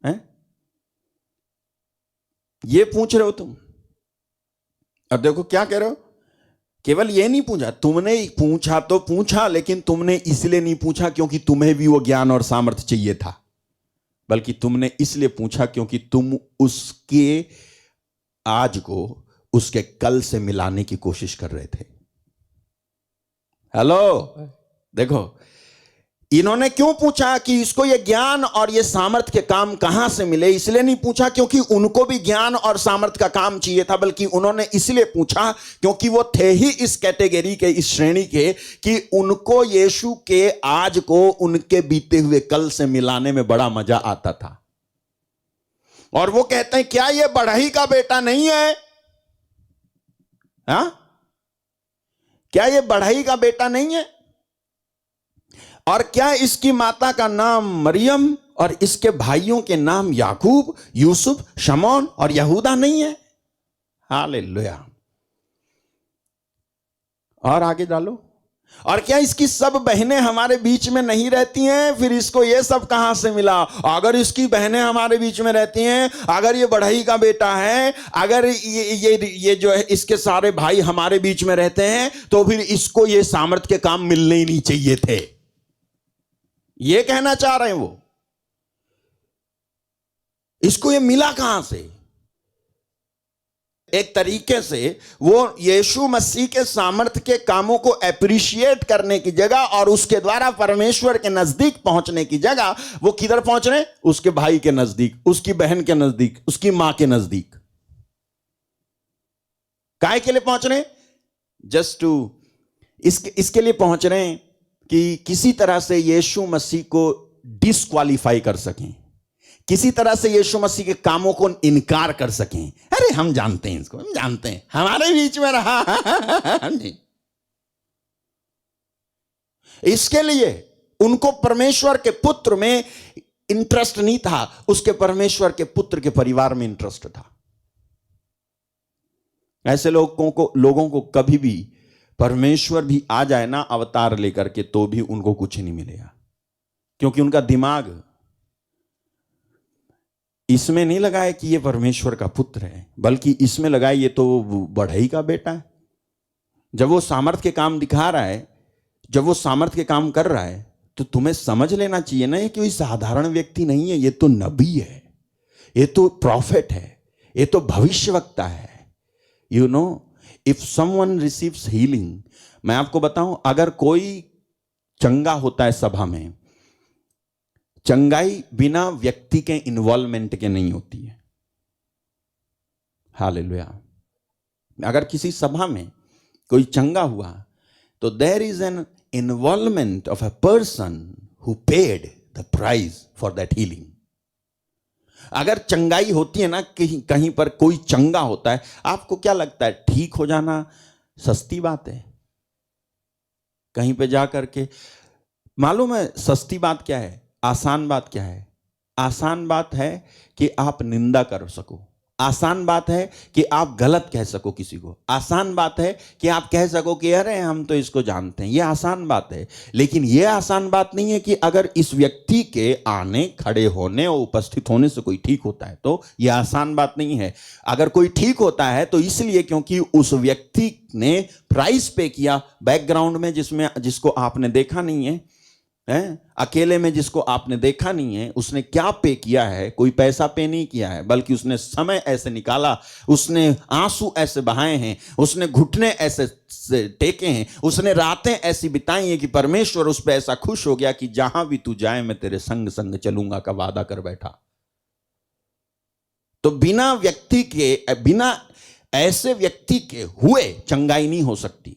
[SPEAKER 1] हैं? ये पूछ रहे हो तुम? अब देखो क्या कह रहे हो। केवल ये नहीं पूछा, तुमने पूछा तो पूछा, लेकिन तुमने इसलिए नहीं पूछा क्योंकि तुम्हें भी वो ज्ञान और सामर्थ्य चाहिए था, बल्कि तुमने इसलिए पूछा क्योंकि तुम उसके आज को उसके कल से मिलाने की कोशिश कर रहे थे। हेलो, देखो इन्होंने क्यों पूछा कि इसको ये ज्ञान और ये सामर्थ्य के काम कहां से मिले? इसलिए नहीं पूछा क्योंकि उनको भी ज्ञान और सामर्थ्य का काम चाहिए था, बल्कि उन्होंने इसलिए पूछा क्योंकि वो थे ही इस कैटेगरी के, इस श्रेणी के, कि उनको यीशु के आज को उनके बीते हुए कल से मिलाने में बड़ा मजा आता था। और वो कहते हैं क्या ये बढ़ई का बेटा नहीं है? हा? क्या ये बढ़ई का बेटा नहीं है? और क्या इसकी माता का नाम मरियम और इसके भाइयों के नाम याकूब, यूसुफ, शमौन और यहूदा नहीं है? हालेलुया। और आगे डालो, और क्या इसकी सब बहनें हमारे बीच में नहीं रहती हैं? फिर इसको ये सब कहां से मिला? अगर इसकी बहनें हमारे बीच में रहती हैं, अगर ये बढ़ई का बेटा है, अगर ये जो है इसके सारे भाई हमारे बीच में रहते हैं, तो फिर इसको ये सामर्थ्य के काम मिलने ही नहीं चाहिए थे। ये कहना चाह रहे हैं वो। इसको ये मिला कहां से? एक तरीके से वो यीशु मसीह के सामर्थ्य के कामों को एप्रिशिएट करने की जगह और उसके द्वारा परमेश्वर के नजदीक पहुंचने की जगह वो किधर पहुंच रहे? उसके भाई के नजदीक, उसकी बहन के नजदीक, उसकी मां के नजदीक। काहे के लिए पहुंच रहे? जस्ट टू इसके लिए पहुंच रहे हैं कि किसी तरह से यीशु मसीह को डिस्क्वालीफाई कर सकें, किसी तरह से यीशु मसीह के कामों को इनकार कर सकें। अरे हम जानते हैं इसको, हम जानते हैं, हमारे बीच में रहा नहीं। इसके लिए उनको परमेश्वर के पुत्र में इंटरेस्ट नहीं था, उसके परमेश्वर के पुत्र के परिवार में इंटरेस्ट था। ऐसे लोगों को कभी भी परमेश्वर भी आ जाए ना अवतार लेकर के, तो भी उनको कुछ नहीं मिलेगा, क्योंकि उनका दिमाग इसमें नहीं लगाए कि ये परमेश्वर का पुत्र है, बल्कि इसमें लगाए ये तो बढ़ई का बेटा है। जब वो सामर्थ्य के काम दिखा रहा है, जब वो सामर्थ्य के काम कर रहा है, तो तुम्हें समझ लेना चाहिए ना, ये कोई साधारण व्यक्ति नहीं है, ये तो नबी है, ये तो प्रॉफिट है, ये तो भविष्यवक्ता है। You know, if someone receives healing, मैं आपको बताऊं, अगर कोई चंगा होता है सभा में, चंगाई बिना व्यक्ति के इन्वॉल्वमेंट के नहीं होती है। हालेलुया। अगर किसी सभा में कोई चंगा हुआ तो there is an involvement of a person who paid the price for that healing. अगर चंगाई होती है ना, कहीं कहीं पर कोई चंगा होता है, आपको क्या लगता है ठीक हो जाना सस्ती बात है? कहीं पे जा करके मालूम है सस्ती बात क्या है, आसान बात क्या है? आसान बात है कि आप निंदा कर सको, आसान बात है कि आप गलत कह सको किसी को, आसान बात है कि आप कह सको कि अरे हम तो इसको जानते हैं, ये आसान बात है। लेकिन ये आसान बात नहीं है कि अगर इस व्यक्ति के आने, खड़े होने और उपस्थित होने से कोई ठीक होता है, तो ये आसान बात नहीं है। अगर कोई ठीक होता है तो इसलिए क्योंकि उस व्यक्ति ने प्राइस पे किया, बैकग्राउंड में जिसको आपने देखा नहीं है, अकेले में जिसको आपने देखा नहीं है, उसने क्या पे किया है? कोई पैसा पे नहीं किया है, बल्कि उसने समय ऐसे निकाला, उसने आंसू ऐसे बहाए हैं, उसने घुटने ऐसे टेके हैं, उसने रातें ऐसी बिताई हैं कि परमेश्वर उस पर ऐसा खुश हो गया कि जहां भी तू जाए मैं तेरे संग संग चलूंगा का वादा कर बैठा। तो बिना ऐसे व्यक्ति के हुए चंगाई नहीं हो सकती।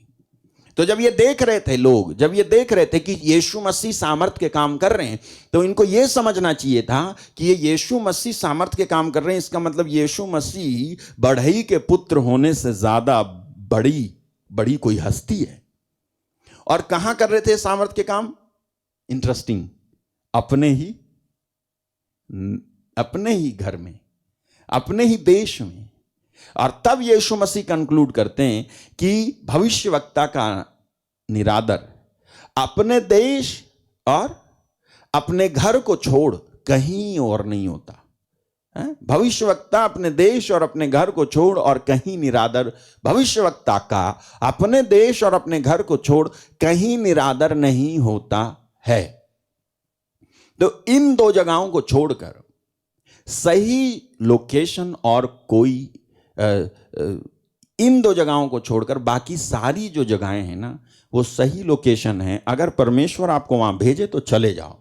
[SPEAKER 1] तो जब ये देख रहे थे लोग, जब ये देख रहे थे कि यीशु मसीह सामर्थ के काम कर रहे हैं, तो इनको ये समझना चाहिए था कि ये यीशु मसीह सामर्थ के काम कर रहे हैं, इसका मतलब यीशु मसीह बढ़ई के पुत्र होने से ज्यादा बड़ी कोई हस्ती है। और कहां कर रहे थे सामर्थ के काम? इंटरेस्टिंग, अपने ही घर में, अपने ही देश में। और तब यीशु मसीह कंक्लूड करते हैं कि भविष्यवक्ता का निरादर अपने देश और अपने घर को छोड़ कहीं और नहीं होता। भविष्यवक्ता अपने देश और अपने घर को छोड़ और कहीं निरादर, भविष्यवक्ता का अपने देश और अपने घर को छोड़ कहीं निरादर नहीं होता है। तो इन दो जगहों को छोड़कर सही लोकेशन और कोई इन दो जगहों को छोड़कर बाकी सारी जो जगहें हैं ना, वो सही लोकेशन है। अगर परमेश्वर आपको वहां भेजे तो चले जाओ,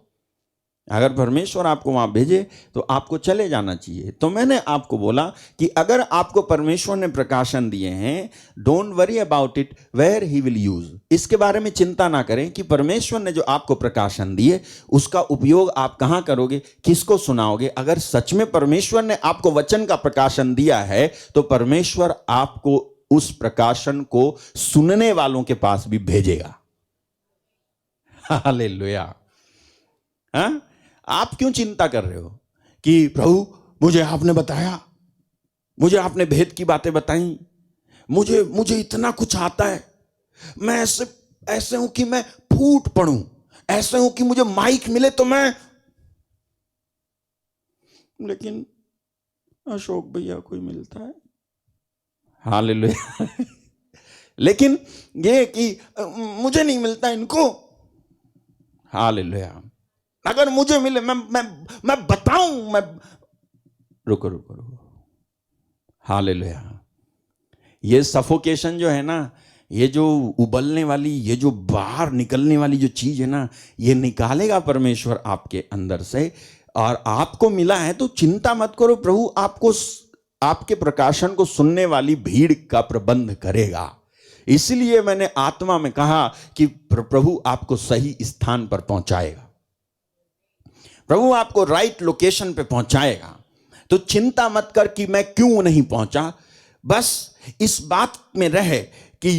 [SPEAKER 1] अगर परमेश्वर आपको वहां भेजे तो आपको चले जाना चाहिए। तो मैंने आपको बोला कि अगर आपको परमेश्वर ने प्रकाशन दिए हैं, don't worry about it where he will use. इसके बारे में चिंता ना करें कि परमेश्वर ने जो आपको प्रकाशन दिए उसका उपयोग आप कहां करोगे, किसको सुनाओगे। अगर सच में परमेश्वर ने आपको वचन का प्रकाशन दिया है तो परमेश्वर आपको उस प्रकाशन को सुनने वालों के पास भी भेजेगा। हालेलुया। हाँ, आप क्यों चिंता कर रहे हो कि प्रभु मुझे आपने बताया, मुझे आपने भेद की बातें बताई, मुझे इतना कुछ आता है, मैं ऐसे हूं कि मैं फूट पड़ूं, ऐसे हूं कि मुझे माइक मिले तो मैं। लेकिन अशोक भैया कोई मिलता है, हालेलुया। लेकिन ये कि मुझे नहीं मिलता इनको, हालेलुया। अगर मुझे मिले मैं बताऊं, मैं रुको, हालेलुया। ये सफोकेशन जो है ना, ये जो उबलने वाली, ये जो बाहर निकलने वाली जो चीज है ना, ये निकालेगा परमेश्वर आपके अंदर से। और आपको मिला है तो चिंता मत करो, प्रभु आपको आपके प्रकाशन को सुनने वाली भीड़ का प्रबंध करेगा। इसलिए मैंने आत्मा में कहा कि प्रभु आपको सही स्थान पर पहुंचाएगा, प्रभु आपको राइट लोकेशन पे पहुंचाएगा। तो चिंता मत कर कि मैं क्यों नहीं पहुंचा, बस इस बात में रहे कि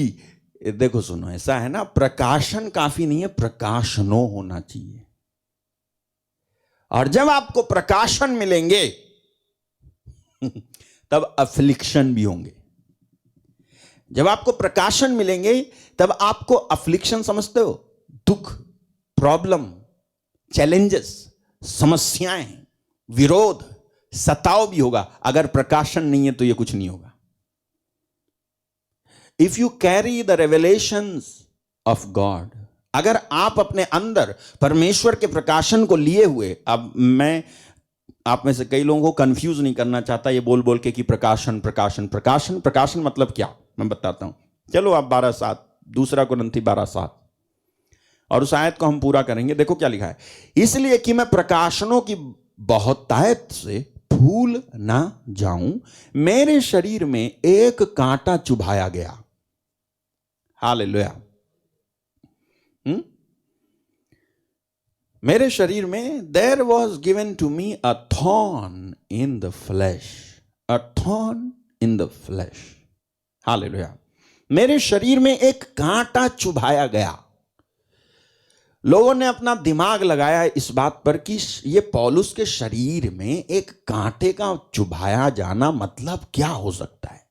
[SPEAKER 1] देखो सुनो, ऐसा है ना, प्रकाशन काफी नहीं है, प्रकाशनों होना चाहिए। और जब आपको प्रकाशन मिलेंगे तब अफ्लिक्शन भी होंगे। जब आपको प्रकाशन मिलेंगे तब आपको अफ्लिक्शन समझते हो, दुख, प्रॉब्लम, चैलेंजेस, समस्याएं, विरोध, सताव भी होगा। अगर प्रकाशन नहीं है तो यह कुछ नहीं होगा। If you carry the revelations of God, अगर आप अपने अंदर परमेश्वर के प्रकाशन को लिए हुए, अब मैं आप में से कई लोगों को कंफ्यूज नहीं करना चाहता ये बोल बोल के कि प्रकाशन प्रकाशन प्रकाशन प्रकाशन मतलब क्या, मैं बताता हूं। चलो आप 12:7, 2 कुरिन्थी 12:7, और उस आयत को हम पूरा करेंगे। देखो क्या लिखा है, इसलिए कि मैं प्रकाशनों की बहुतायत से भूल ना जाऊं, मेरे शरीर में एक कांटा चुभाया गया। हालेलुया। मेरे शरीर में there was given to me a thorn in the flesh, a thorn in the flesh. Hallelujah. मेरे शरीर में एक कांटा चुभाया गया। लोगों ने अपना दिमाग लगाया इस बात पर कि ये पौलुस के शरीर में एक कांटे का चुभाया जाना मतलब क्या हो सकता है।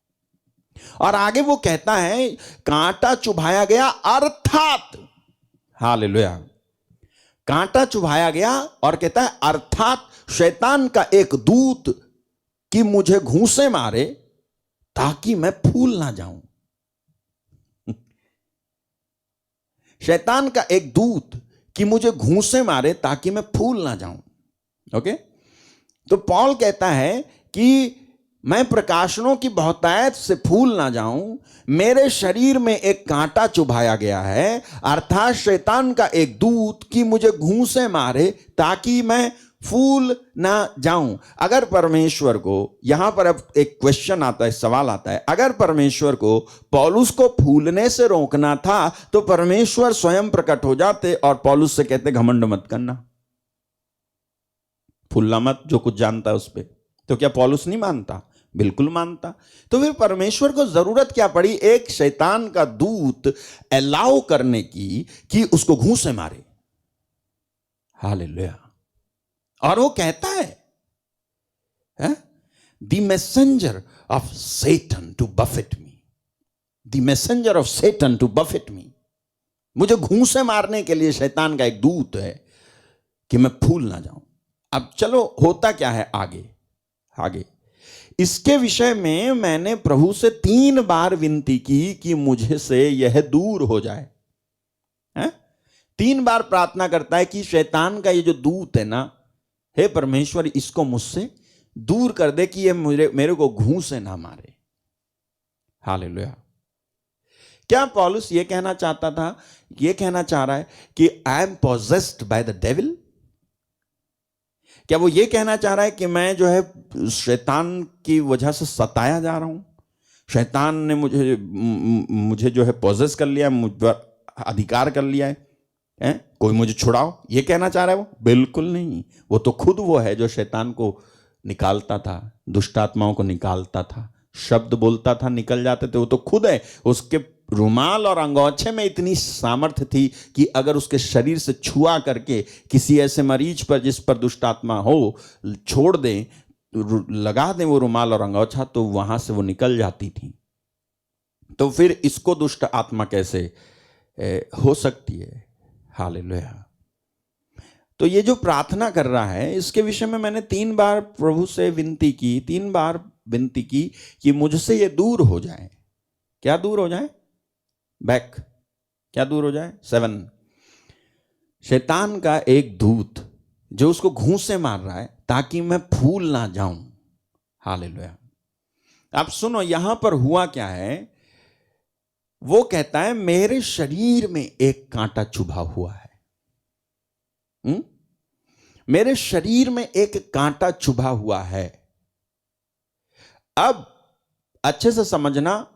[SPEAKER 1] और आगे वो कहता है कांटा चुभाया गया अर्थात, हालेलुया, कांटा चुभाया गया और कहता है अर्थात शैतान का एक दूत कि मुझे घूंसे मारे ताकि मैं फूल ना जाऊं। शैतान का एक दूत कि मुझे घूंसे मारे ताकि मैं फूल ना जाऊं। ओके, तो पौल कहता है कि मैं प्रकाशनों की बहुतायत से फूल ना जाऊं, मेरे शरीर में एक कांटा चुभाया गया है, अर्थात शैतान का एक दूत कि मुझे घूंसे मारे ताकि मैं फूल ना जाऊं। अगर परमेश्वर को, यहां पर अब एक क्वेश्चन आता है, सवाल आता है, अगर परमेश्वर को पौलुस को फूलने से रोकना था तो परमेश्वर स्वयं प्रकट हो जाते और पौलुस से कहते घमंड मत करना, फूलना मत, जो कुछ जानता है उस पर। तो क्या पौलुस नहीं मानता? बिल्कुल मानता। तो फिर परमेश्वर को जरूरत क्या पड़ी एक शैतान का दूत अलाउ करने की कि उसको घूंसे मारे? हालेलुया। और वो कहता है the messenger of Satan to buffet me, the messenger of Satan to buffet me, मुझे घूंसे मारने के लिए शैतान का एक दूत है कि मैं फूल ना जाऊं। अब चलो होता क्या है आगे। आगे इसके विषय में मैंने प्रभु से 3 बार विनती की कि मुझे से यह दूर हो जाए। 3 बार प्रार्थना करता है कि शैतान का ये जो दूत है ना, हे परमेश्वर इसको मुझसे दूर कर दे कि ये मेरे को घूंसे ना मारे। हालेलुया। क्या पौलुस ये कहना चाहता था, ये कहना चाह रहा है कि I am possessed by the devil? क्या वो ये कहना चाह रहा है कि मैं जो है शैतान की वजह से सताया जा रहा हूं, शैतान ने मुझे जो है पोजेस कर लिया, मुझ पर अधिकार कर लिया है, कोई मुझे छुड़ाओ, ये कहना चाह रहा है वो? बिल्कुल नहीं। वो तो खुद वो है जो शैतान को निकालता था, दुष्ट आत्माओं को निकालता था, शब्द बोलता था निकल जाते थे। वो तो खुद है। उसके रुमाल और अंगोछे में इतनी सामर्थ्य थी कि अगर उसके शरीर से छुआ करके किसी ऐसे मरीज पर जिस पर दुष्ट आत्मा हो छोड़ दें, लगा दें वो रुमाल और अंगोछा, तो वहां से वो निकल जाती थी। तो फिर इसको दुष्ट आत्मा कैसे हो सकती है? हालेलुया। तो ये जो प्रार्थना कर रहा है इसके विषय में मैंने 3 बार प्रभु से विनती की, 3 बार विनती की कि मुझसे ये दूर हो जाए। क्या दूर हो जाए? बैक, क्या दूर हो जाए? 7, शैतान का एक दूत जो उसको घूंसे मार रहा है ताकि मैं फूल ना जाऊं। हालेलुया। आप सुनो यहां पर हुआ क्या है। वो कहता है मेरे शरीर में एक कांटा चुभा हुआ है। मेरे शरीर में एक कांटा चुभा हुआ है। अब अच्छे से समझना,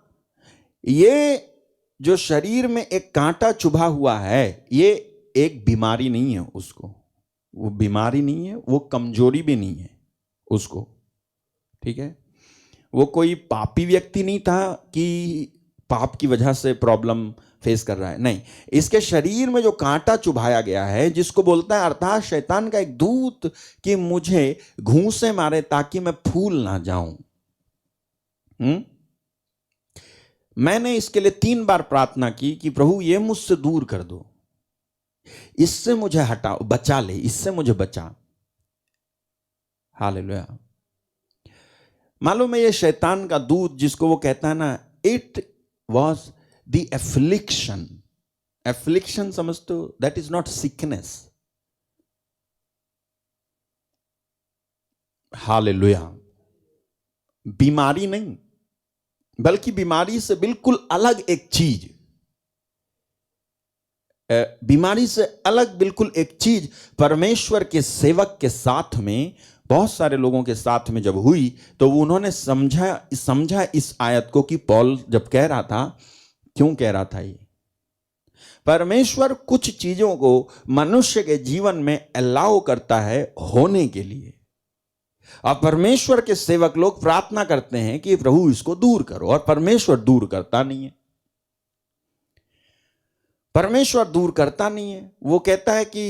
[SPEAKER 1] ये जो शरीर में एक कांटा चुभा हुआ है ये एक बीमारी नहीं है उसको, वो बीमारी नहीं है, वो कमजोरी भी नहीं है उसको, ठीक है। वो कोई पापी व्यक्ति नहीं था कि पाप की वजह से प्रॉब्लम फेस कर रहा है, नहीं। इसके शरीर में जो कांटा चुभाया गया है जिसको बोलता है अर्थात शैतान का एक दूत कि मुझे घूंसे मारे ताकि मैं फूल ना जाऊं। मैंने इसके लिए 3 बार प्रार्थना की कि प्रभु ये मुझसे दूर कर दो, इससे मुझे हटाओ, बचा ले, इससे मुझे बचा। हालेलुया। मालूम है ये शैतान का दूत जिसको वो कहता है ना, it was the affliction. Affliction समझते हो? That is not sickness. Hallelujah. बीमारी नहीं, बल्कि बीमारी से बिल्कुल अलग एक चीज, बीमारी से अलग बिल्कुल एक चीज परमेश्वर के सेवक के साथ में, बहुत सारे लोगों के साथ में जब हुई तो उन्होंने समझा इस आयत को कि पौल जब कह रहा था, क्यों कह रहा था ये? परमेश्वर कुछ चीजों को मनुष्य के जीवन में अलाउ करता है होने के लिए, और परमेश्वर के सेवक लोग प्रार्थना करते हैं कि प्रभु इसको दूर करो, और परमेश्वर दूर करता नहीं है। परमेश्वर दूर करता नहीं है। वो कहता है कि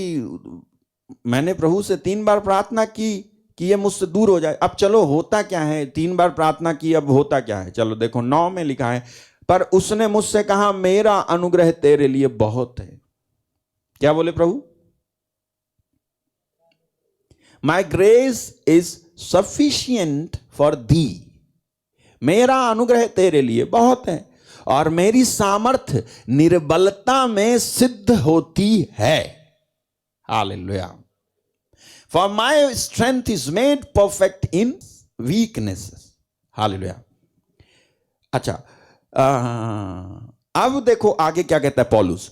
[SPEAKER 1] मैंने प्रभु से 3 बार प्रार्थना की कि ये मुझसे दूर हो जाए। अब चलो होता क्या है, 3 बार प्रार्थना की, अब होता क्या है, चलो देखो 9 में लिखा है, पर उसने मुझसे कहा मेरा अनुग्रह तेरे लिए बहुत है। क्या बोले प्रभु? My grace is sufficient for thee. मेरा अनुग्रह तेरे लिए बहुत है और मेरी सामर्थ्य निर्बलता में सिद्ध होती है। Hallelujah. For my strength is made perfect in weakness. Hallelujah. अच्छा, अब देखो आगे क्या कहता है पौलुस।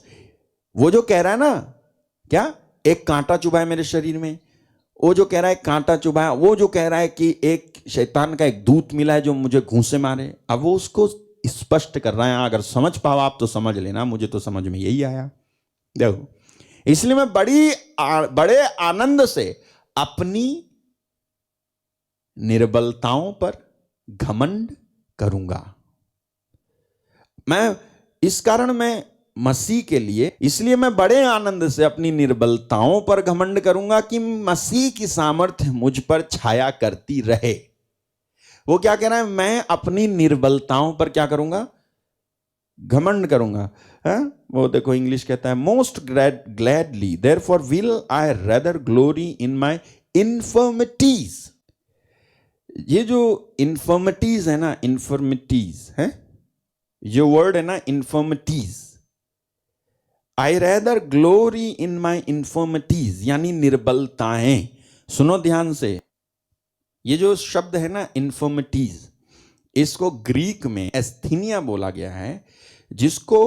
[SPEAKER 1] वो जो कह रहा है ना, क्या एक कांटा चुभा है मेरे शरीर में, वो जो कह रहा है कांटा चुभा है, वो जो कह रहा है कि एक शैतान का एक दूत मिला है जो मुझे घूंसे मारे, अब वो उसको स्पष्ट कर रहा है। अगर समझ पाओ आप तो समझ लेना, मुझे तो समझ में यही आया। देखो, इसलिए मैं बड़े आनंद से अपनी निर्बलताओं पर घमंड करूंगा। मैं इस कारण मैं मसीह के लिए, इसलिए मैं बड़े आनंद से अपनी निर्बलताओं पर घमंड करूंगा कि मसीह की सामर्थ्य मुझ पर छाया करती रहे। वो क्या कह रहा है? मैं अपनी निर्बलताओं पर क्या करूंगा? घमंड करूंगा। है? वो देखो इंग्लिश कहता है most gladly therefore will I rather glory in my infirmities. ये जो इन्फर्मिटीज है ना, इन्फर्मिटीज है, ये वर्ड है ना इन्फर्मिटीज, आई रेदर ग्लोरी इन माई इन्फर्मिटीज, यानी निर्बलताएं। सुनो ध्यान से, ये जो शब्द है ना इन्फर्मिटीज, इसको ग्रीक में एस्थीनिया बोला गया है, जिसको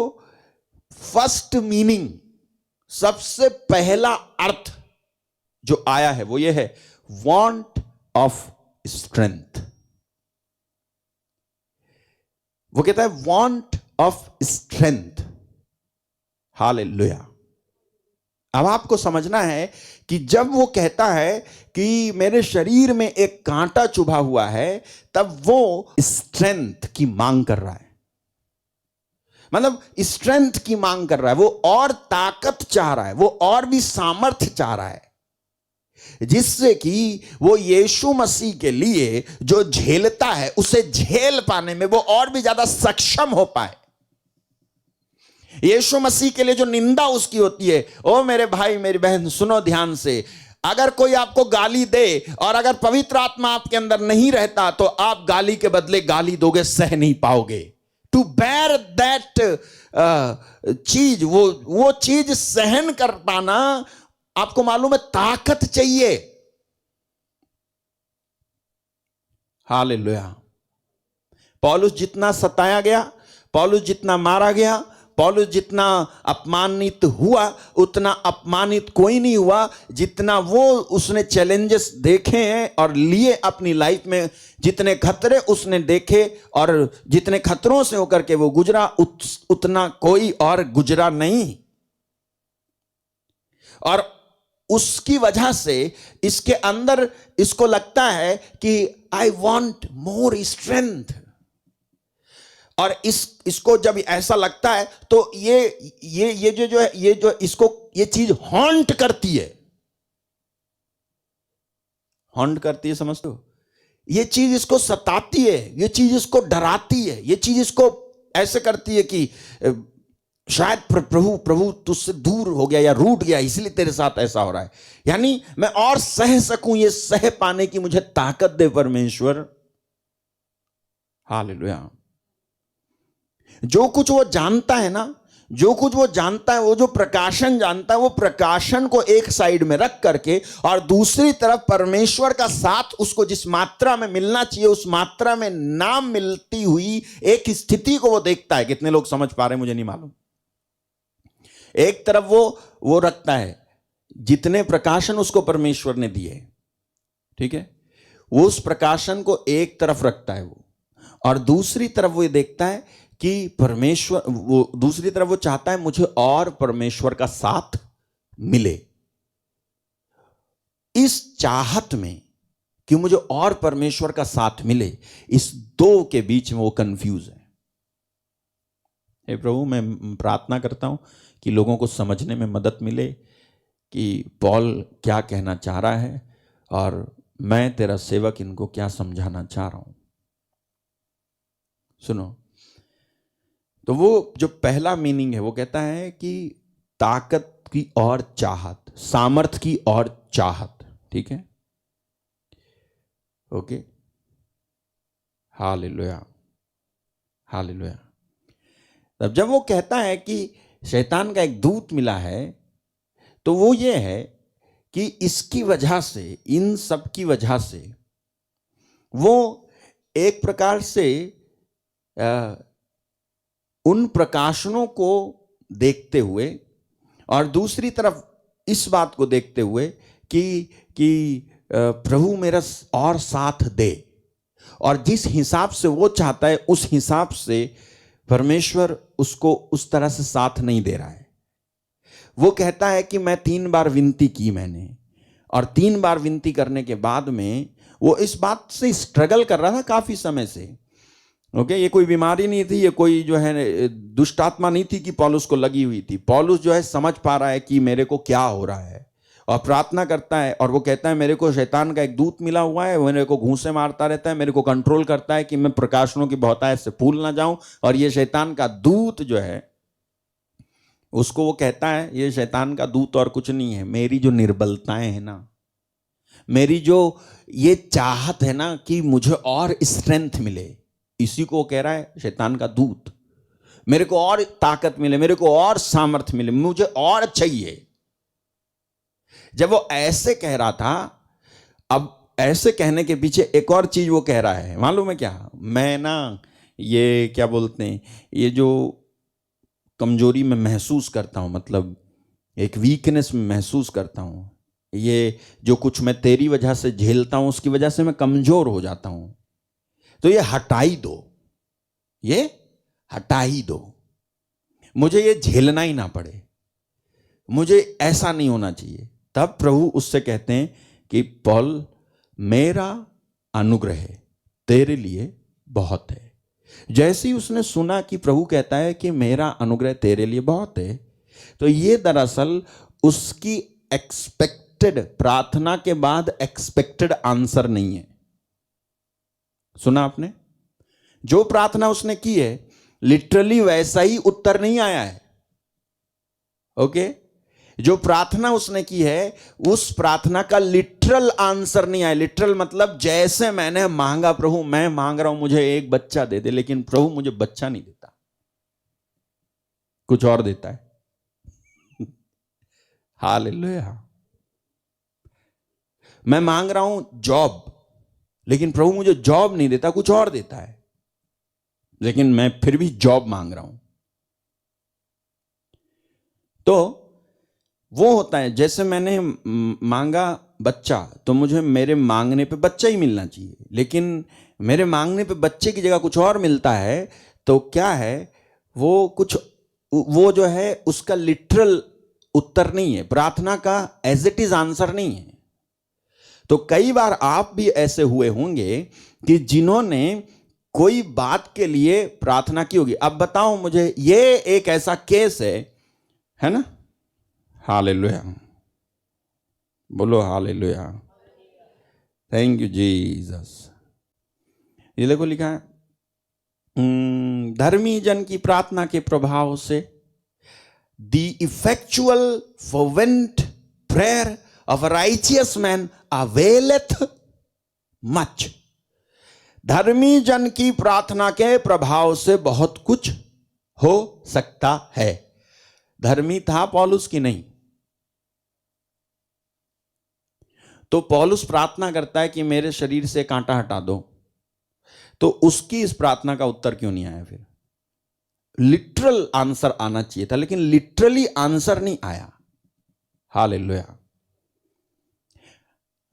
[SPEAKER 1] फर्स्ट मीनिंग, सबसे पहला अर्थ जो आया है वो ये है, वांट ऑफ स्ट्रेंथ। वो कहता है वांट ऑफ स्ट्रेंथ। हालेलुया। अब आपको समझना है कि जब वो कहता है कि मेरे शरीर में एक कांटा चुभा हुआ है, तब वो स्ट्रेंथ की मांग कर रहा है। मतलब स्ट्रेंथ की मांग कर रहा है, वो और ताकत चाह रहा है, वो और भी सामर्थ्य चाह रहा है, जिससे कि वो यीशु मसीह के लिए जो झेलता है उसे झेल पाने में वो और भी ज्यादा सक्षम हो पाए। यीशु मसीह के लिए जो निंदा उसकी होती है, ओ मेरे भाई मेरी बहन सुनो ध्यान से, अगर कोई आपको गाली दे और अगर पवित्र आत्मा आपके अंदर नहीं रहता तो आप गाली के बदले गाली दोगे, सह नहीं पाओगे। टू बेयर दैट चीज, वो चीज सहन कर पाना, आपको मालूम है ताकत चाहिए। हालेलुया। पौलुस जितना सताया गया, पौलुस जितना मारा गया, पौलुस जितना अपमानित हुआ, उतना अपमानित कोई नहीं हुआ जितना वो उसने चैलेंजेस देखे हैं और लिए अपनी लाइफ में, जितने खतरे उसने देखे और जितने खतरों से होकर के वो गुजरा, उतना कोई और गुजरा नहीं। और उसकी वजह से इसके अंदर इसको लगता है कि आई वॉन्ट मोर स्ट्रेंथ। और इसको जब ऐसा लगता है तो ये जो है, ये जो इसको ये चीज हॉन्ट करती है। हॉन्ट करती है, समझते हो? ये चीज इसको सताती है, ये चीज इसको डराती है, ये चीज इसको ऐसे करती है कि शायद प्रभु तुझसे दूर हो गया या रूठ गया, इसलिए तेरे साथ ऐसा हो रहा है। यानी मैं और सह सकूं, ये सह पाने की मुझे ताकत दे परमेश्वर। हालेलुया। जो कुछ वो जानता है ना, जो कुछ वो जानता है, वो जो प्रकाशन जानता है, वो प्रकाशन को एक साइड में रख करके और दूसरी तरफ परमेश्वर का साथ उसको जिस मात्रा में मिलना चाहिए उस मात्रा में ना मिलती हुई एक स्थिति को वो देखता है। कितने लोग समझ पा रहे हैं मुझे नहीं मालूम। एक तरफ वो रखता है जितने प्रकाशन उसको परमेश्वर ने दिए, ठीक है, वो उस प्रकाशन को एक तरफ रखता है वो, और दूसरी तरफ वो ये देखता है कि परमेश्वर, वो दूसरी तरफ वो चाहता है मुझे और परमेश्वर का साथ मिले। इस चाहत में कि मुझे और परमेश्वर का साथ मिले, इस दो के बीच में वो कंफ्यूज है। हे प्रभु, मैं प्रार्थना करता हूं कि लोगों को समझने में मदद मिले कि पौल क्या कहना चाह रहा है और मैं तेरा सेवक इनको क्या समझाना चाह रहा हूं। सुनो, तो वो जो पहला मीनिंग है वो कहता है कि ताकत की और चाहत, सामर्थ की और चाहत। ठीक है, ओके, हालेलुया, हालेलुया। तब जब वो कहता है कि शैतान का एक दूत मिला है, तो वो ये है कि इसकी वजह से, इन सब की वजह से वो एक प्रकार से उन प्रकाशनों को देखते हुए और दूसरी तरफ इस बात को देखते हुए कि प्रभु मेरा और साथ दे, और जिस हिसाब से वो चाहता है उस हिसाब से परमेश्वर उसको उस तरह से साथ नहीं दे रहा है। वो कहता है कि मैं 3 बार विनती की मैंने, और 3 बार विनती करने के बाद में वो इस बात से स्ट्रगल कर रहा था काफी समय से। ओके, ये कोई बीमारी नहीं थी, ये कोई जो है दुष्ट आत्मा नहीं थी कि पौलुस को लगी हुई थी। पौलुस जो है समझ पा रहा है कि मेरे को क्या हो रहा है, और प्रार्थना करता है, और वो कहता है मेरे को शैतान का एक दूत मिला हुआ है, मेरे को घूंसे मारता रहता है, मेरे को कंट्रोल करता है कि मैं प्रकाशनों की बहुतायत से फूल ना जाऊं। और ये शैतान का दूत जो है, उसको वो कहता है ये शैतान का दूत और कुछ नहीं है, मेरी जो निर्बलताएं हैं ना, मेरी जो ये चाहत है ना कि मुझे और स्ट्रेंथ मिले, इसी को कह रहा है शैतान का दूत। मेरे को और ताकत मिले, मेरे को और सामर्थ्य मिले, मुझे और चाहिए। जब वो ऐसे कह रहा था, अब ऐसे कहने के पीछे एक और चीज वो कह रहा है, मालूम है क्या? मैं ना ये क्या बोलते हैं, ये जो कमजोरी में महसूस करता हूं, मतलब एक वीकनेस में महसूस करता हूं, ये जो कुछ मैं तेरी वजह से झेलता हूं उसकी वजह से मैं कमजोर हो जाता हूं, तो ये हटा ही दो, ये हटा ही दो, मुझे ये झेलना ही ना पड़े, मुझे ऐसा नहीं होना चाहिए। तब प्रभु उससे कहते हैं कि पौल, मेरा अनुग्रह तेरे लिए बहुत है। जैसे ही उसने सुना कि प्रभु कहता है कि मेरा अनुग्रह तेरे लिए बहुत है, तो ये दरअसल उसकी एक्सपेक्टेड, प्रार्थना के बाद एक्सपेक्टेड आंसर नहीं है। सुना आपने? जो प्रार्थना उसने की है लिटरली वैसा ही उत्तर नहीं आया है। ओके, जो प्रार्थना उसने की है उस प्रार्थना का लिटरल आंसर नहीं आया। लिटरल मतलब जैसे मैंने मांगा, प्रभु मैं मांग रहा हूं मुझे एक बच्चा दे दे, लेकिन प्रभु मुझे बच्चा नहीं देता, कुछ और देता है। हालेलुया। मैं मांग रहा हूं जॉब, लेकिन प्रभु मुझे जॉब नहीं देता, कुछ और देता है, लेकिन मैं फिर भी जॉब मांग रहा हूं। तो वो होता है, जैसे मैंने मांगा बच्चा, तो मुझे मेरे मांगने पे बच्चा ही मिलना चाहिए, लेकिन मेरे मांगने पे बच्चे की जगह कुछ और मिलता है, तो क्या है वो कुछ, वो जो है उसका लिटरल उत्तर नहीं है, प्रार्थना का एज इट इज आंसर नहीं है। तो कई बार आप भी ऐसे हुए होंगे कि जिन्होंने कोई बात के लिए प्रार्थना की होगी। अब बताओ मुझे, ये एक ऐसा केस है ना? हालेलुया, बोलो हालेलुया, थैंक यू जीसस। ये देखो लिखा है, धर्मी जन की प्रार्थना के प्रभाव से the effectual fervent prayer of a righteous man availeth much. धर्मी जन की प्रार्थना के प्रभाव से बहुत कुछ हो सकता है। धर्मी था पौलुस की नहीं? तो पौलुस प्रार्थना करता है कि मेरे शरीर से कांटा हटा दो, तो उसकी इस प्रार्थना का उत्तर क्यों नहीं आया? फिर लिटरल आंसर आना चाहिए था, लेकिन लिटरली आंसर नहीं आया। हालेलुया।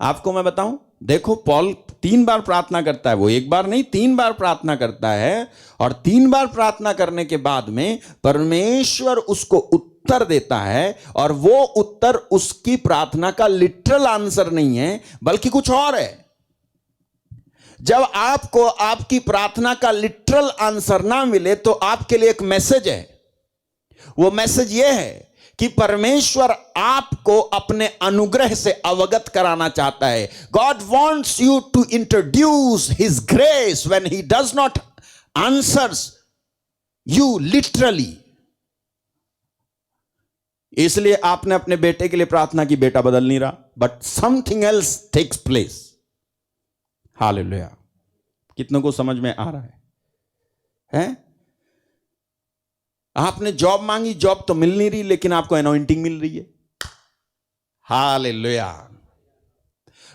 [SPEAKER 1] आपको मैं बताऊं, देखो पौल 3 बार प्रार्थना करता है, वो 1 बार नहीं 3 बार प्रार्थना करता है, और 3 बार प्रार्थना करने के बाद में परमेश्वर उसको उत्तर देता है, और वो उत्तर उसकी प्रार्थना का लिटरल आंसर नहीं है बल्कि कुछ और है। जब आपको आपकी प्रार्थना का लिटरल आंसर ना मिले तो आपके लिए एक मैसेज है। वो मैसेज ये है कि परमेश्वर आपको अपने अनुग्रह से अवगत कराना चाहता है। God wants you to introduce his grace when he does not answers you literally. इसलिए आपने अपने बेटे के लिए प्रार्थना की, बेटा बदल नहीं रहा, but something else takes place. Hallelujah. कितनों को समझ में आ रहा है? आपने जॉब मांगी, जॉब तो मिल नहीं रही, लेकिन आपको अनॉइंटिंग मिल रही है। हालेलुया।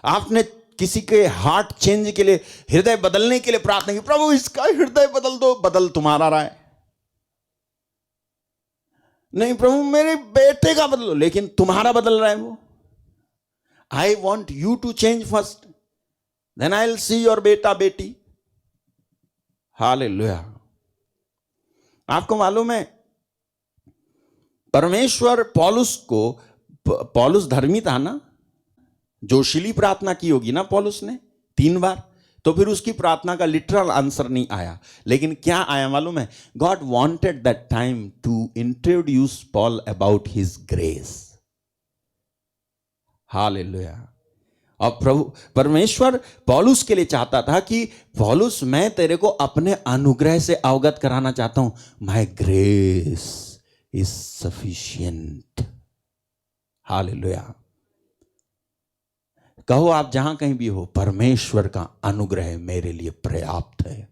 [SPEAKER 1] आपने किसी के हार्ट चेंज के लिए, हृदय बदलने के लिए प्रार्थना की, प्रभु इसका हृदय बदल दो, बदल तुम्हारा रहा है। नहीं प्रभु मेरे बेटे का बदलो, लेकिन तुम्हारा बदल रहा है वो। I want you to change first, then I will see your बेटा बेटी। हालेलुया। आपको मालूम है परमेश्वर पौलुस धर्मी था ना, जोशीली प्रार्थना की होगी ना पौलुस ने 3 बार, तो फिर उसकी प्रार्थना का लिटरल आंसर नहीं आया, लेकिन क्या आया मालूम है? God wanted that time to introduce Paul about his grace. Hallelujah. और प्रभु परमेश्वर पौलुस के लिए चाहता था कि पौलुस मैं तेरे को अपने अनुग्रह से अवगत कराना चाहता हूं। My grace is sufficient. Hallelujah. कहो आप जहां कहीं भी हो, परमेश्वर का अनुग्रह मेरे लिए पर्याप्त है।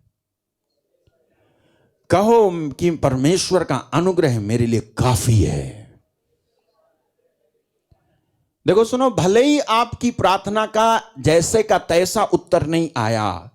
[SPEAKER 1] कहो कि परमेश्वर का अनुग्रह मेरे लिए काफी है। देखो सुनो, भले ही आपकी प्रार्थना का जैसे का तैसा उत्तर नहीं आया,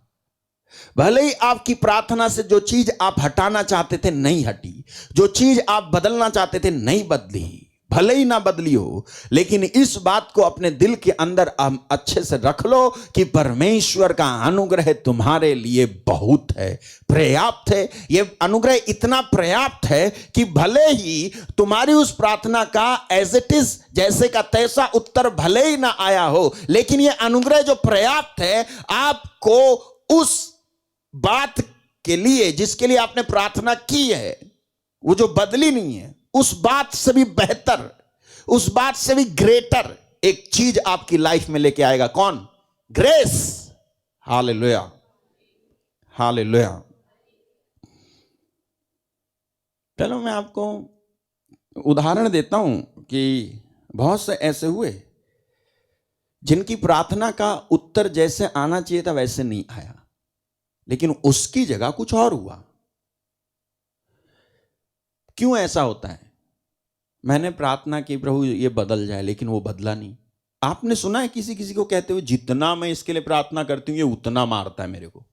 [SPEAKER 1] भले ही आपकी प्रार्थना से जो चीज आप हटाना चाहते थे नहीं हटी, जो चीज आप बदलना चाहते थे नहीं बदली, भले ही ना बदली हो, लेकिन इस बात को अपने दिल के अंदर अच्छे से रख लो कि परमेश्वर का अनुग्रह तुम्हारे लिए बहुत है, पर्याप्त है। यह अनुग्रह इतना पर्याप्त है कि भले ही तुम्हारी उस प्रार्थना का एज इट इज जैसे का तैसा उत्तर भले ही ना आया हो, लेकिन यह अनुग्रह जो पर्याप्त है आपको उस बात के लिए जिसके लिए आपने प्रार्थना की है, वो जो बदली नहीं है, उस बात से भी बेहतर, उस बात से भी ग्रेटर एक चीज आपकी लाइफ में लेके आएगा। कौन? ग्रेस। हालेलुया। हालेलुया। चलो मैं आपको उदाहरण देता हूं कि बहुत से ऐसे हुए जिनकी प्रार्थना का उत्तर जैसे आना चाहिए था वैसे नहीं आया, लेकिन उसकी जगह कुछ और हुआ। क्यों ऐसा होता है? मैंने प्रार्थना की प्रभु ये बदल जाए, लेकिन वो बदला नहीं। आपने सुना है किसी किसी को कहते हुए, जितना मैं इसके लिए प्रार्थना करती हूं ये उतना मारता है मेरे को,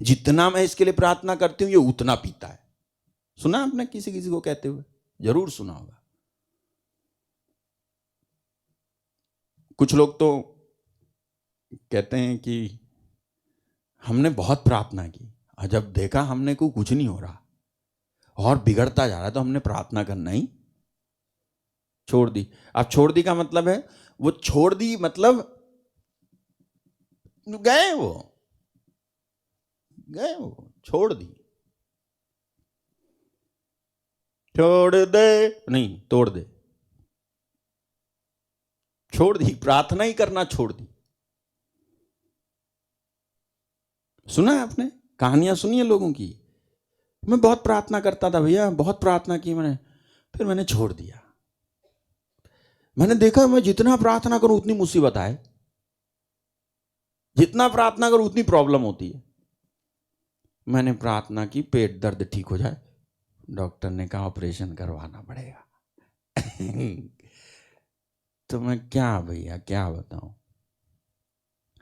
[SPEAKER 1] जितना मैं इसके लिए प्रार्थना करती हूं ये उतना पीता है। सुना आपने किसी किसी को कहते हुए? जरूर सुना होगा। कुछ लोग तो कहते हैं कि हमने बहुत प्रार्थना की, जब देखा हमने को कुछ नहीं हो रहा और बिगड़ता जा रहा है, तो हमने प्रार्थना करना ही छोड़ दी। अब छोड़ दी का मतलब है, वो छोड़ दी मतलब गए वो छोड़ दी। छोड़ दे नहीं, तोड़ दे। छोड़ दी, प्रार्थना ही करना छोड़ दी। सुना है आपने? कहानियां सुनी है लोगों की, मैं बहुत प्रार्थना करता था भैया, बहुत प्रार्थना की मैंने, फिर मैंने छोड़ दिया। मैंने देखा मैं जितना प्रार्थना करूं उतनी मुसीबत आए, जितना प्रार्थना करूं उतनी प्रॉब्लम होती है। मैंने प्रार्थना की, पेट दर्द ठीक हो जाए, डॉक्टर ने कहा ऑपरेशन करवाना पड़ेगा। तो मैं क्या भैया क्या बताऊं।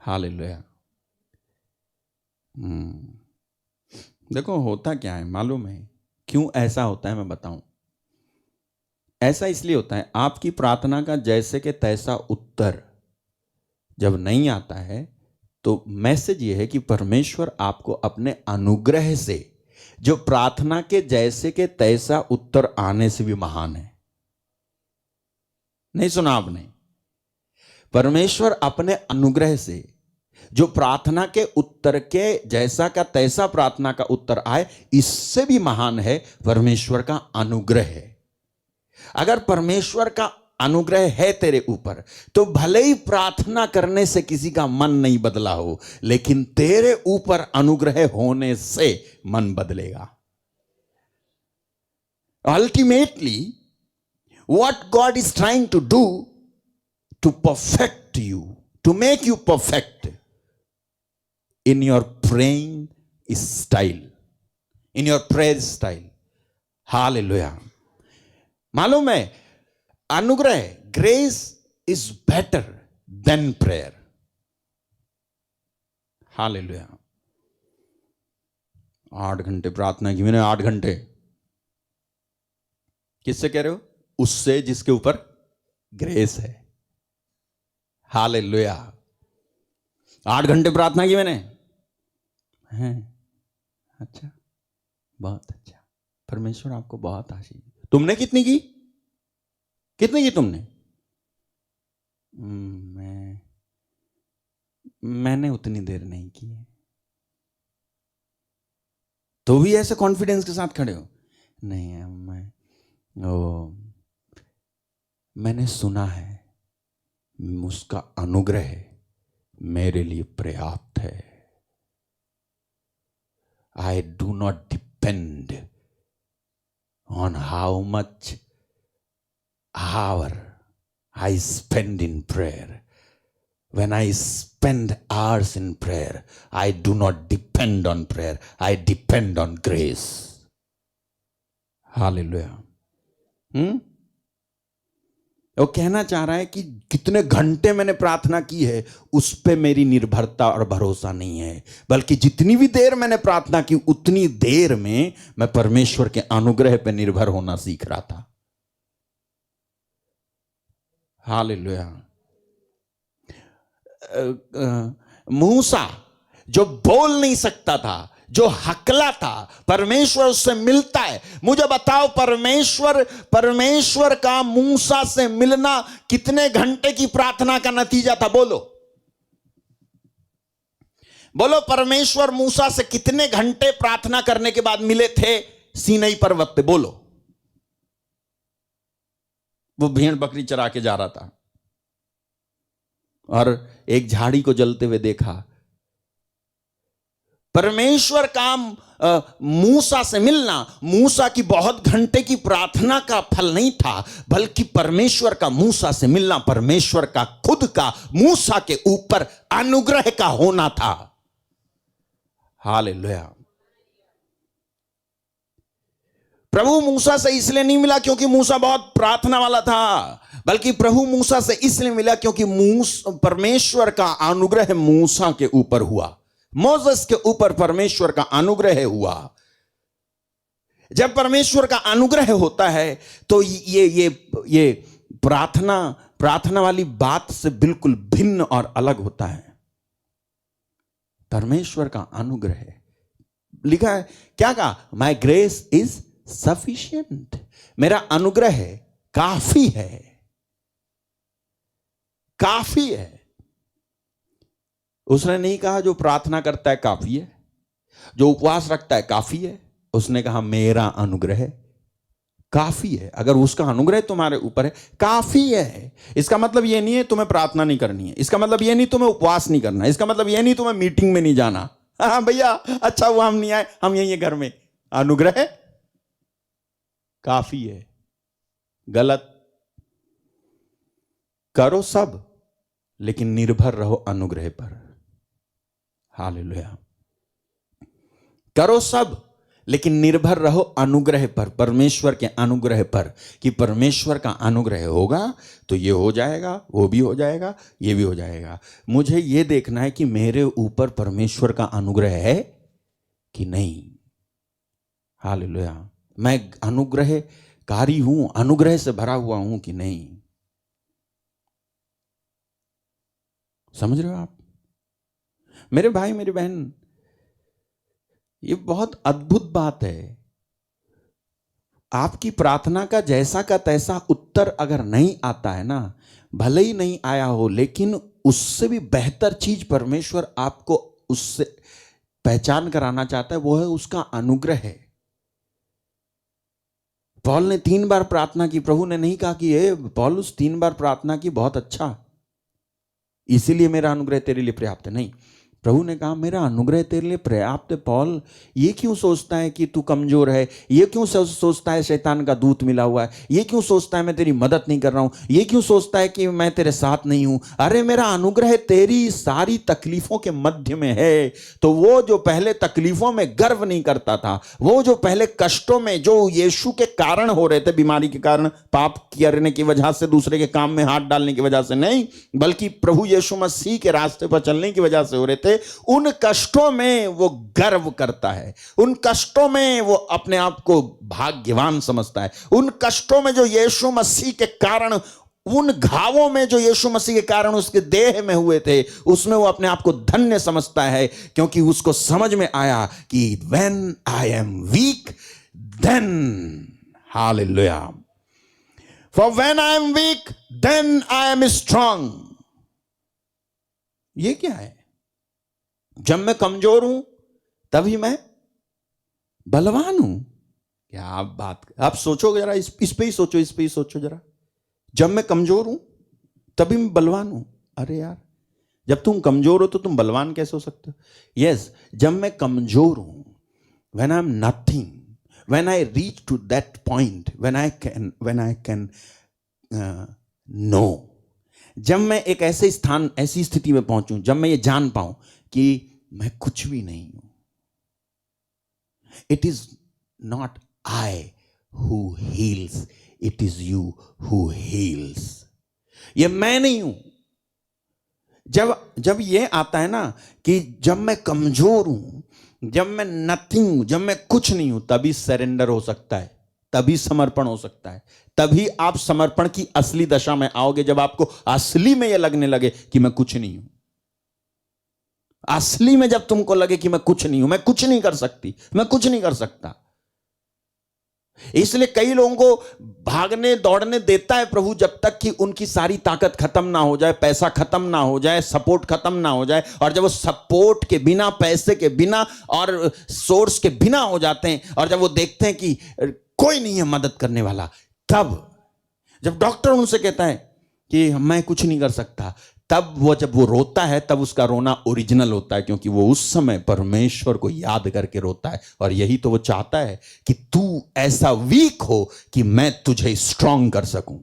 [SPEAKER 1] हालेलुया। देखो होता क्या है मालूम है? क्यों ऐसा होता है मैं बताऊं। ऐसा इसलिए होता है, आपकी प्रार्थना का जैसे के तैसा उत्तर जब नहीं आता है तो मैसेज ये है कि परमेश्वर आपको अपने अनुग्रह से, जो प्रार्थना के जैसे के तैसा उत्तर आने से भी महान है। नहीं सुना आपने? परमेश्वर अपने अनुग्रह से, जो प्रार्थना के उत्तर के जैसा का तैसा प्रार्थना का उत्तर आए, इससे भी महान है परमेश्वर का अनुग्रह है। अगर परमेश्वर का अनुग्रह है तेरे ऊपर, तो भले ही प्रार्थना करने से किसी का मन नहीं बदला हो, लेकिन तेरे ऊपर अनुग्रह होने से मन बदलेगा। Ultimately what God is trying to do to perfect you, to make you perfect in your praying style, in your prayer style. Hallelujah. मालूम है, अनुग्रह, grace is better than prayer. Hallelujah. 8 घंटे प्रार्थना की मैंने, 8 घंटे। किससे कह रहे हो? उससे जिसके ऊपर ग्रेस है। हालेलुया। 8 घंटे प्रार्थना की मैंने हैं। अच्छा, बहुत अच्छा। परमेश्वर आपको बहुत आशीष। तुमने कितनी की? कितनी की तुमने? मैंने उतनी देर नहीं की है। तो भी ऐसे कॉन्फिडेंस के साथ खड़े हो? नहीं, मैंने सुना है उसका अनुग्रह मेरे लिए पर्याप्त है। I do not depend on how much hour I spend in prayer. When I spend hours in prayer, I do not depend on prayer, I depend on grace. Hallelujah. वो कहना चाह रहा है कि कितने घंटे मैंने प्रार्थना की है उस पे मेरी निर्भरता और भरोसा नहीं है, बल्कि जितनी भी देर मैंने प्रार्थना की उतनी देर में मैं परमेश्वर के अनुग्रह पे निर्भर होना सीख रहा था। हालेलुया। मूसा जो बोल नहीं सकता था, जो हकला था, परमेश्वर उससे मिलता है। मुझे बताओ, परमेश्वर का मूसा से मिलना कितने घंटे की प्रार्थना का नतीजा था? बोलो बोलो, परमेश्वर मूसा से कितने घंटे प्रार्थना करने के बाद मिले थे सीनै पर्वत पे? बोलो। वो भेड़ बकरी चरा के जा रहा था और एक झाड़ी को जलते हुए देखा। परमेश्वर का मूसा से मिलना मूसा की बहुत घंटे की प्रार्थना का फल नहीं था, बल्कि परमेश्वर का मूसा से मिलना परमेश्वर का खुद का मूसा के ऊपर अनुग्रह का होना था। हालेलुया। प्रभु मूसा से इसलिए नहीं मिला क्योंकि मूसा बहुत प्रार्थना वाला था, बल्कि प्रभु मूसा से इसलिए मिला क्योंकि परमेश्वर का अनुग्रह मूसा के ऊपर हुआ। मोसेस के ऊपर परमेश्वर का अनुग्रह हुआ। जब परमेश्वर का अनुग्रह होता है तो ये प्रार्थना वाली बात से बिल्कुल भिन्न और अलग होता है। परमेश्वर का अनुग्रह लिखा है, क्या कहा? My grace is sufficient. मेरा अनुग्रह काफी है, काफी है। उसने नहीं कहा जो प्रार्थना करता है काफी है, जो उपवास रखता है काफी है। उसने कहा मेरा अनुग्रह काफी है। अगर उसका अनुग्रह तुम्हारे ऊपर है, काफी है। इसका मतलब यह नहीं है तुम्हें प्रार्थना नहीं करनी है, इसका मतलब यह नहीं तुम्हें उपवास नहीं करना है, इसका मतलब यह नहीं तुम्हें मीटिंग में नहीं जाना। हाँ भैया, अच्छा हुआ हम नहीं आए, हम यही है घर में। अनुग्रह काफी है। गलत। करो सब लेकिन निर्भर रहो अनुग्रह पर। हालेलुया। करो सब लेकिन निर्भर रहो अनुग्रह पर, परमेश्वर के अनुग्रह पर, कि परमेश्वर का अनुग्रह होगा तो ये हो जाएगा, वो भी हो जाएगा, ये भी हो जाएगा। मुझे ये देखना है कि मेरे ऊपर परमेश्वर का अनुग्रह है कि नहीं। हालेलुया। मैं अनुग्रहकारी हूं, अनुग्रह से भरा हुआ हूं कि नहीं। समझ रहे हो आप मेरे भाई मेरी बहन? ये बहुत अद्भुत बात है। आपकी प्रार्थना का जैसा का तैसा उत्तर अगर नहीं आता है ना, भले ही नहीं आया हो, लेकिन उससे भी बेहतर चीज परमेश्वर आपको उससे पहचान कराना चाहता है, वो है उसका अनुग्रह है। पौल ने 3 बार प्रार्थना की। प्रभु ने नहीं कहा कि हे पौलुस 3 बार प्रार्थना की, बहुत अच्छा, इसीलिए मेरा अनुग्रह तेरे लिए पर्याप्त है। नहीं, प्रभु ने कहा मेरा अनुग्रह तेरे लिए पर्याप्त है। पौल ये क्यों सोचता है कि तू कमजोर है? ये क्यों सोचता है शैतान का दूत मिला हुआ है? ये क्यों सोचता है मैं तेरी मदद नहीं कर रहा हूं? ये क्यों सोचता है कि मैं तेरे साथ नहीं हूं? अरे मेरा अनुग्रह तेरी सारी तकलीफों के मध्य में है। तो वो जो पहले तकलीफों में गर्व नहीं करता था, वो जो पहले कष्टों में जो यीशु के कारण हो रहे थे, बीमारी के कारण, पाप करने की वजह से, दूसरे के काम में हाथ डालने की वजह से नहीं, बल्कि प्रभु यीशु मसीह के रास्ते पर चलने की वजह से हो रहे थे, उन कष्टों में वो गर्व करता है। उन कष्टों में वो अपने आप को भाग्यवान समझता है। उन कष्टों में जो यीशु मसीह के कारण, उन घावों में जो यीशु मसीह के कारण उसके देह में हुए थे, उसमें वो अपने आप को धन्य समझता है, क्योंकि उसको समझ में आया कि when I am weak then hallelujah, for when I am weak then I am strong। ये क्या है? जब मैं कमजोर हूं तभी मैं बलवान हूं। क्या आप बात, आप सोचोगे जरा, इस पे ही सोचो, इस पे ही सोचो जरा। जब मैं कमजोर हूं तभी मैं बलवान हूं। अरे यार, जब तुम कमजोर हो तो तुम बलवान कैसे हो सकते हो? यस, जब मैं कमजोर हूं, when I am nothing, when I reach to that point, when I can know, जब मैं एक ऐसे स्थान, ऐसी स्थिति में पहुंचूं, जब मैं ये जान पाऊं कि मैं कुछ भी नहीं हूं। It is not I who heels, it is you who heels. ये मैं नहीं हूं। जब ये आता है ना कि जब मैं कमजोर हूं, जब मैं नथिंग हूं, जब मैं कुछ नहीं हूं, तभी सरेंडर हो सकता है, तभी समर्पण हो सकता है। तभी आप समर्पण की असली दशा में आओगे, जब आपको असली में यह लगने लगे कि मैं कुछ नहीं हूं। असली में जब तुमको लगे कि मैं कुछ नहीं हूं, मैं कुछ नहीं कर सकती, मैं कुछ नहीं कर सकता। इसलिए कई लोगों को भागने दौड़ने देता है प्रभु, जब तक कि उनकी सारी ताकत खत्म ना हो जाए, पैसा खत्म ना हो जाए, सपोर्ट खत्म ना हो जाए। और जब वो सपोर्ट के बिना, पैसे के बिना और सोर्स के बिना हो जाते हैं, और जब वो देखते हैं कि कोई नहीं है मदद करने वाला, तब जब डॉक्टर उनसे कहता है कि मैं कुछ नहीं कर सकता, तब वो जब वो रोता है, तब उसका रोना ओरिजिनल होता है, क्योंकि वो उस समय परमेश्वर को याद करके रोता है। और यही तो वो चाहता है कि तू ऐसा वीक हो कि मैं तुझे स्ट्रांग कर सकूं।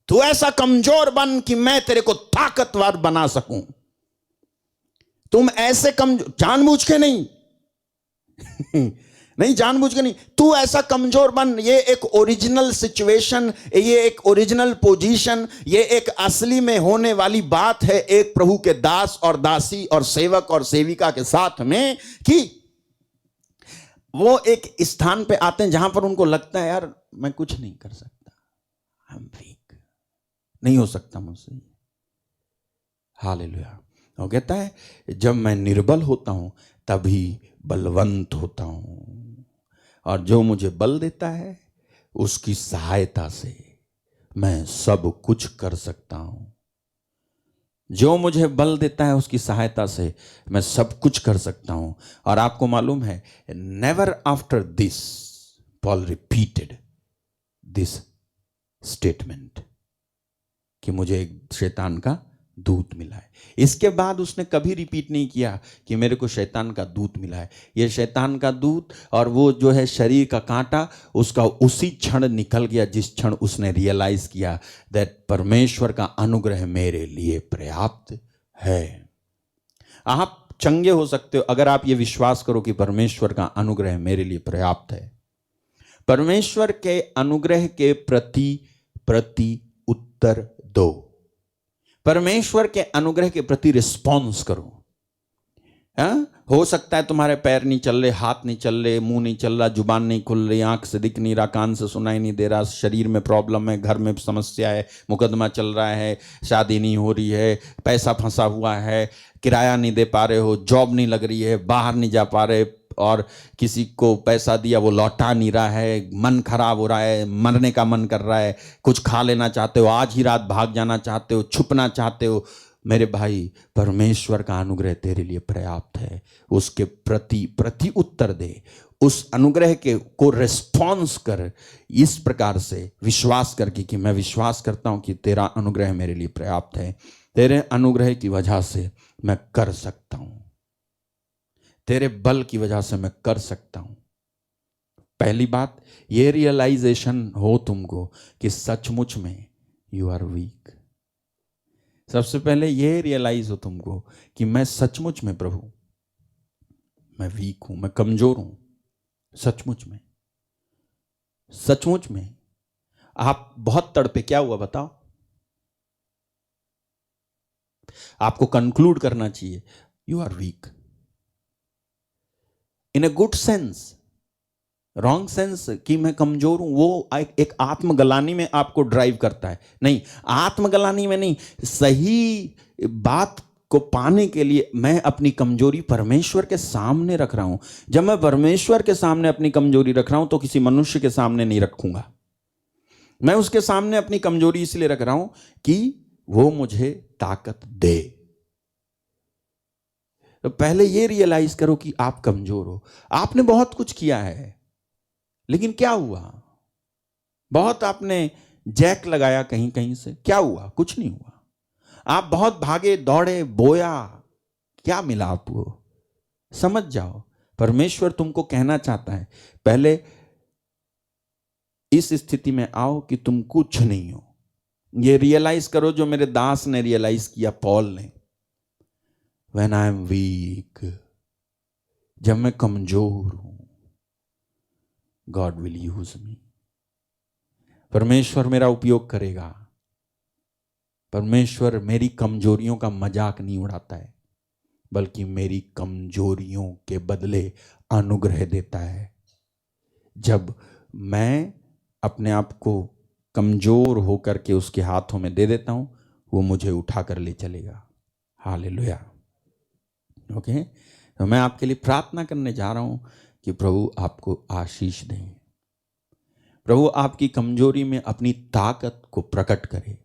[SPEAKER 1] तू ऐसा कमजोर बन कि मैं तेरे को ताकतवर बना सकूं। तुम ऐसे कमजोर, जानबूझ के नहीं नहीं, जानबूझ के नहीं, तू ऐसा कमजोर बन। ये एक ओरिजिनल सिचुएशन, ये एक ओरिजिनल पोजीशन, ये एक असली में होने वाली बात है एक प्रभु के दास और दासी और सेवक और सेविका के साथ में, कि वो एक स्थान पे आते हैं जहां पर उनको लगता है यार मैं कुछ नहीं कर सकता, आई एम वीक, नहीं हो सकता मुझसे। हालेलुया। वो कहता है जब मैं निर्बल होता हूं तभी बलवंत होता हूं, और जो मुझे बल देता है उसकी सहायता से मैं सब कुछ कर सकता हूं। जो मुझे बल देता है उसकी सहायता से मैं सब कुछ कर सकता हूं। और आपको मालूम है, never after this Paul repeated this statement कि मुझे एक शैतान का दूत मिला है। इसके बाद उसने कभी रिपीट नहीं किया कि मेरे को शैतान का दूत मिला है। ये शैतान का दूत और वो जो है शरीर का कांटा, उसका उसी क्षण निकल गया जिस क्षण उसने रियलाइज किया दैट परमेश्वर का अनुग्रह मेरे लिए पर्याप्त है। आप चंगे हो सकते हो अगर आप ये विश्वास करो कि परमेश्वर का अनुग्रह मेरे लिए पर्याप्त है। परमेश्वर के अनुग्रह के प्रति उत्तर दो। परमेश्वर के अनुग्रह के प्रति रिस्पॉन्स करो। हाँ? हो सकता है तुम्हारे पैर नहीं चल रहे, हाथ नहीं चल रहे, मुंह नहीं चल रहा, जुबान नहीं खुल रही, आंख से दिख नहीं रहा, कान से सुनाई नहीं दे रहा, शरीर में प्रॉब्लम है, घर में समस्या है, मुकदमा चल रहा है, शादी नहीं हो रही है, पैसा फंसा हुआ है, किराया नहीं दे पा रहे हो, जॉब नहीं लग रही है, बाहर नहीं जा पा रहे, और किसी को पैसा दिया वो लौटा नहीं रहा है, मन खराब हो रहा है, मरने का मन कर रहा है, कुछ खा लेना चाहते हो, आज ही रात भाग जाना चाहते हो, छुपना चाहते हो। मेरे भाई, परमेश्वर का अनुग्रह तेरे लिए पर्याप्त है। उसके प्रति उत्तर दे, उस अनुग्रह के को रिस्पॉन्स कर, इस प्रकार से विश्वास करके कि मैं विश्वास करता हूं कि तेरा अनुग्रह मेरे लिए पर्याप्त है, तेरे अनुग्रह की वजह से मैं कर सकता हूं, तेरे बल की वजह से मैं कर सकता हूं। पहली बात ये रियलाइजेशन हो तुमको कि सचमुच में यू आर वीक। सबसे पहले ये रियलाइज हो तुमको कि मैं सचमुच में प्रभु, मैं वीक हूं, मैं कमजोर हूं, सचमुच में, सचमुच में। आप बहुत तड़पे, क्या हुआ बताओ? आपको कंक्लूड करना चाहिए you are weak in a good sense. Wrong sense कि मैं कमजोर हूं, वो एक आत्मगलानी में आपको ड्राइव करता है। नहीं, आत्मगलानी में नहीं, सही बात को पाने के लिए मैं अपनी कमजोरी परमेश्वर के सामने रख रहा हूं। जब मैं परमेश्वर के सामने अपनी कमजोरी रख रहा हूं तो किसी मनुष्य के सामने नहीं रखूंगा। मैं उसके सामने अपनी कमजोरी इसलिए रख रहा हूं कि वो मुझे ताकत दे। तो पहले ये रियलाइज करो कि आप कमजोर हो। आपने बहुत कुछ किया है, लेकिन क्या हुआ? बहुत आपने जैक लगाया कहीं कहीं से, क्या हुआ? कुछ नहीं हुआ। आप बहुत भागे दौड़े, बोया, क्या मिला आपको? समझ जाओ, परमेश्वर तुमको कहना चाहता है, पहले इस स्थिति में आओ कि तुम कुछ नहीं हो। ये रियलाइज करो जो मेरे दास ने रियलाइज किया, पॉल ने। When I am weak, जब मैं कमजोर हूं, God will use me। परमेश्वर मेरा उपयोग करेगा। परमेश्वर मेरी कमजोरियों का मजाक नहीं उड़ाता है, बल्कि मेरी कमजोरियों के बदले अनुग्रह देता है। जब मैं अपने आप को कमजोर होकर के उसके हाथों में दे देता हूं, वो मुझे उठा कर ले चलेगा। हालेलुया। ओके, तो मैं आपके लिए प्रार्थना करने जा रहा हूं कि प्रभु आपको आशीष दें। प्रभु आपकी कमजोरी में अपनी ताकत को प्रकट करे।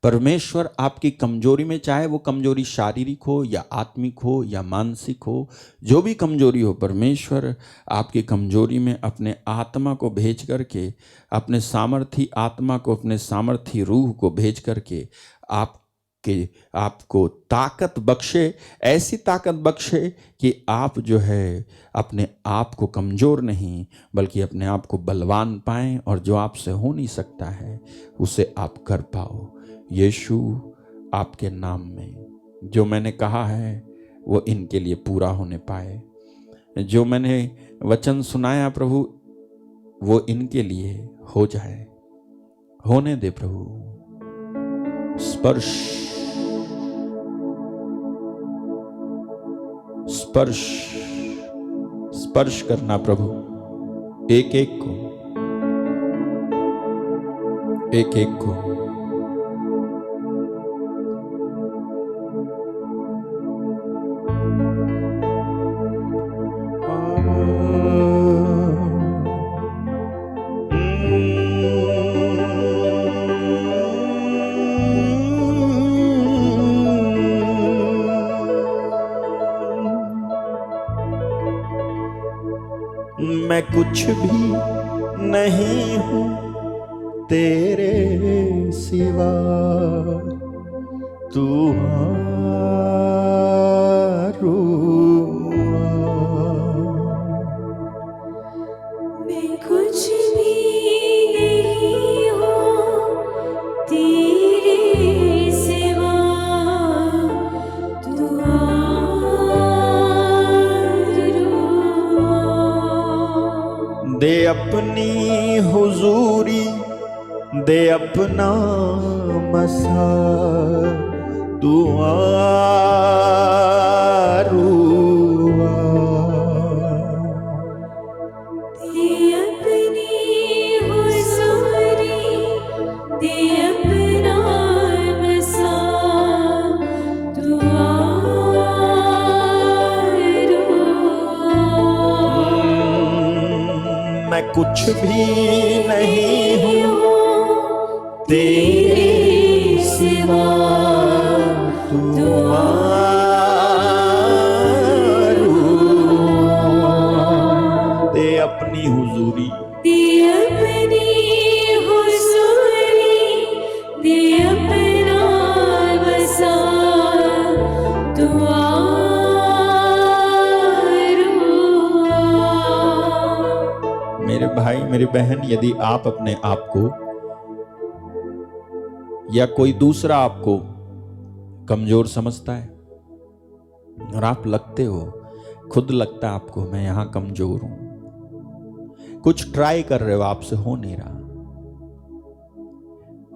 [SPEAKER 1] परमेश्वर आपकी कमजोरी में, चाहे वो कमजोरी शारीरिक हो या आत्मिक हो या मानसिक हो, जो भी कमजोरी हो, परमेश्वर आपकी कमजोरी में अपने आत्मा को भेज करके, अपने सामर्थी आत्मा को, अपने सामर्थी रूह को भेज करके आपको ताकत बख्शे। ऐसी ताकत बख्शे कि आप जो है अपने आप को कमजोर नहीं, बल्कि अपने आप को बलवान पाएं, और जो आपसे हो नहीं सकता है उसे आप कर पाओ। यीशु, आपके नाम में जो मैंने कहा है वो इनके लिए पूरा होने पाए। जो मैंने वचन सुनाया प्रभु, वो इनके लिए हो जाए। होने दे प्रभु। स्पर्श स्पर्श स्पर्श करना प्रभु, एक एक को, एक एक को। मैं कुछ भी नहीं हूं तेरे सिवा, तू
[SPEAKER 2] मैं कुछ भी नहीं हूँ तेरे सिवा, तू
[SPEAKER 1] दे अपनी हुजूरी, दे अपना मसा, तू आरूआ। कुछ भी नहीं हूँ
[SPEAKER 2] तेरे सिवा
[SPEAKER 1] तू दे अपनी हुजूरी,
[SPEAKER 2] दे अपनी हुजूरी, दे अपना बसा तू
[SPEAKER 1] मेरे भाई मेरी बहन, यदि आप अपने आप को या कोई दूसरा आपको कमजोर समझता है और आप लगते हो, खुद लगता है आपको मैं यहां कमजोर हूं, कुछ ट्राई कर रहे हो, आपसे हो नहीं रहा,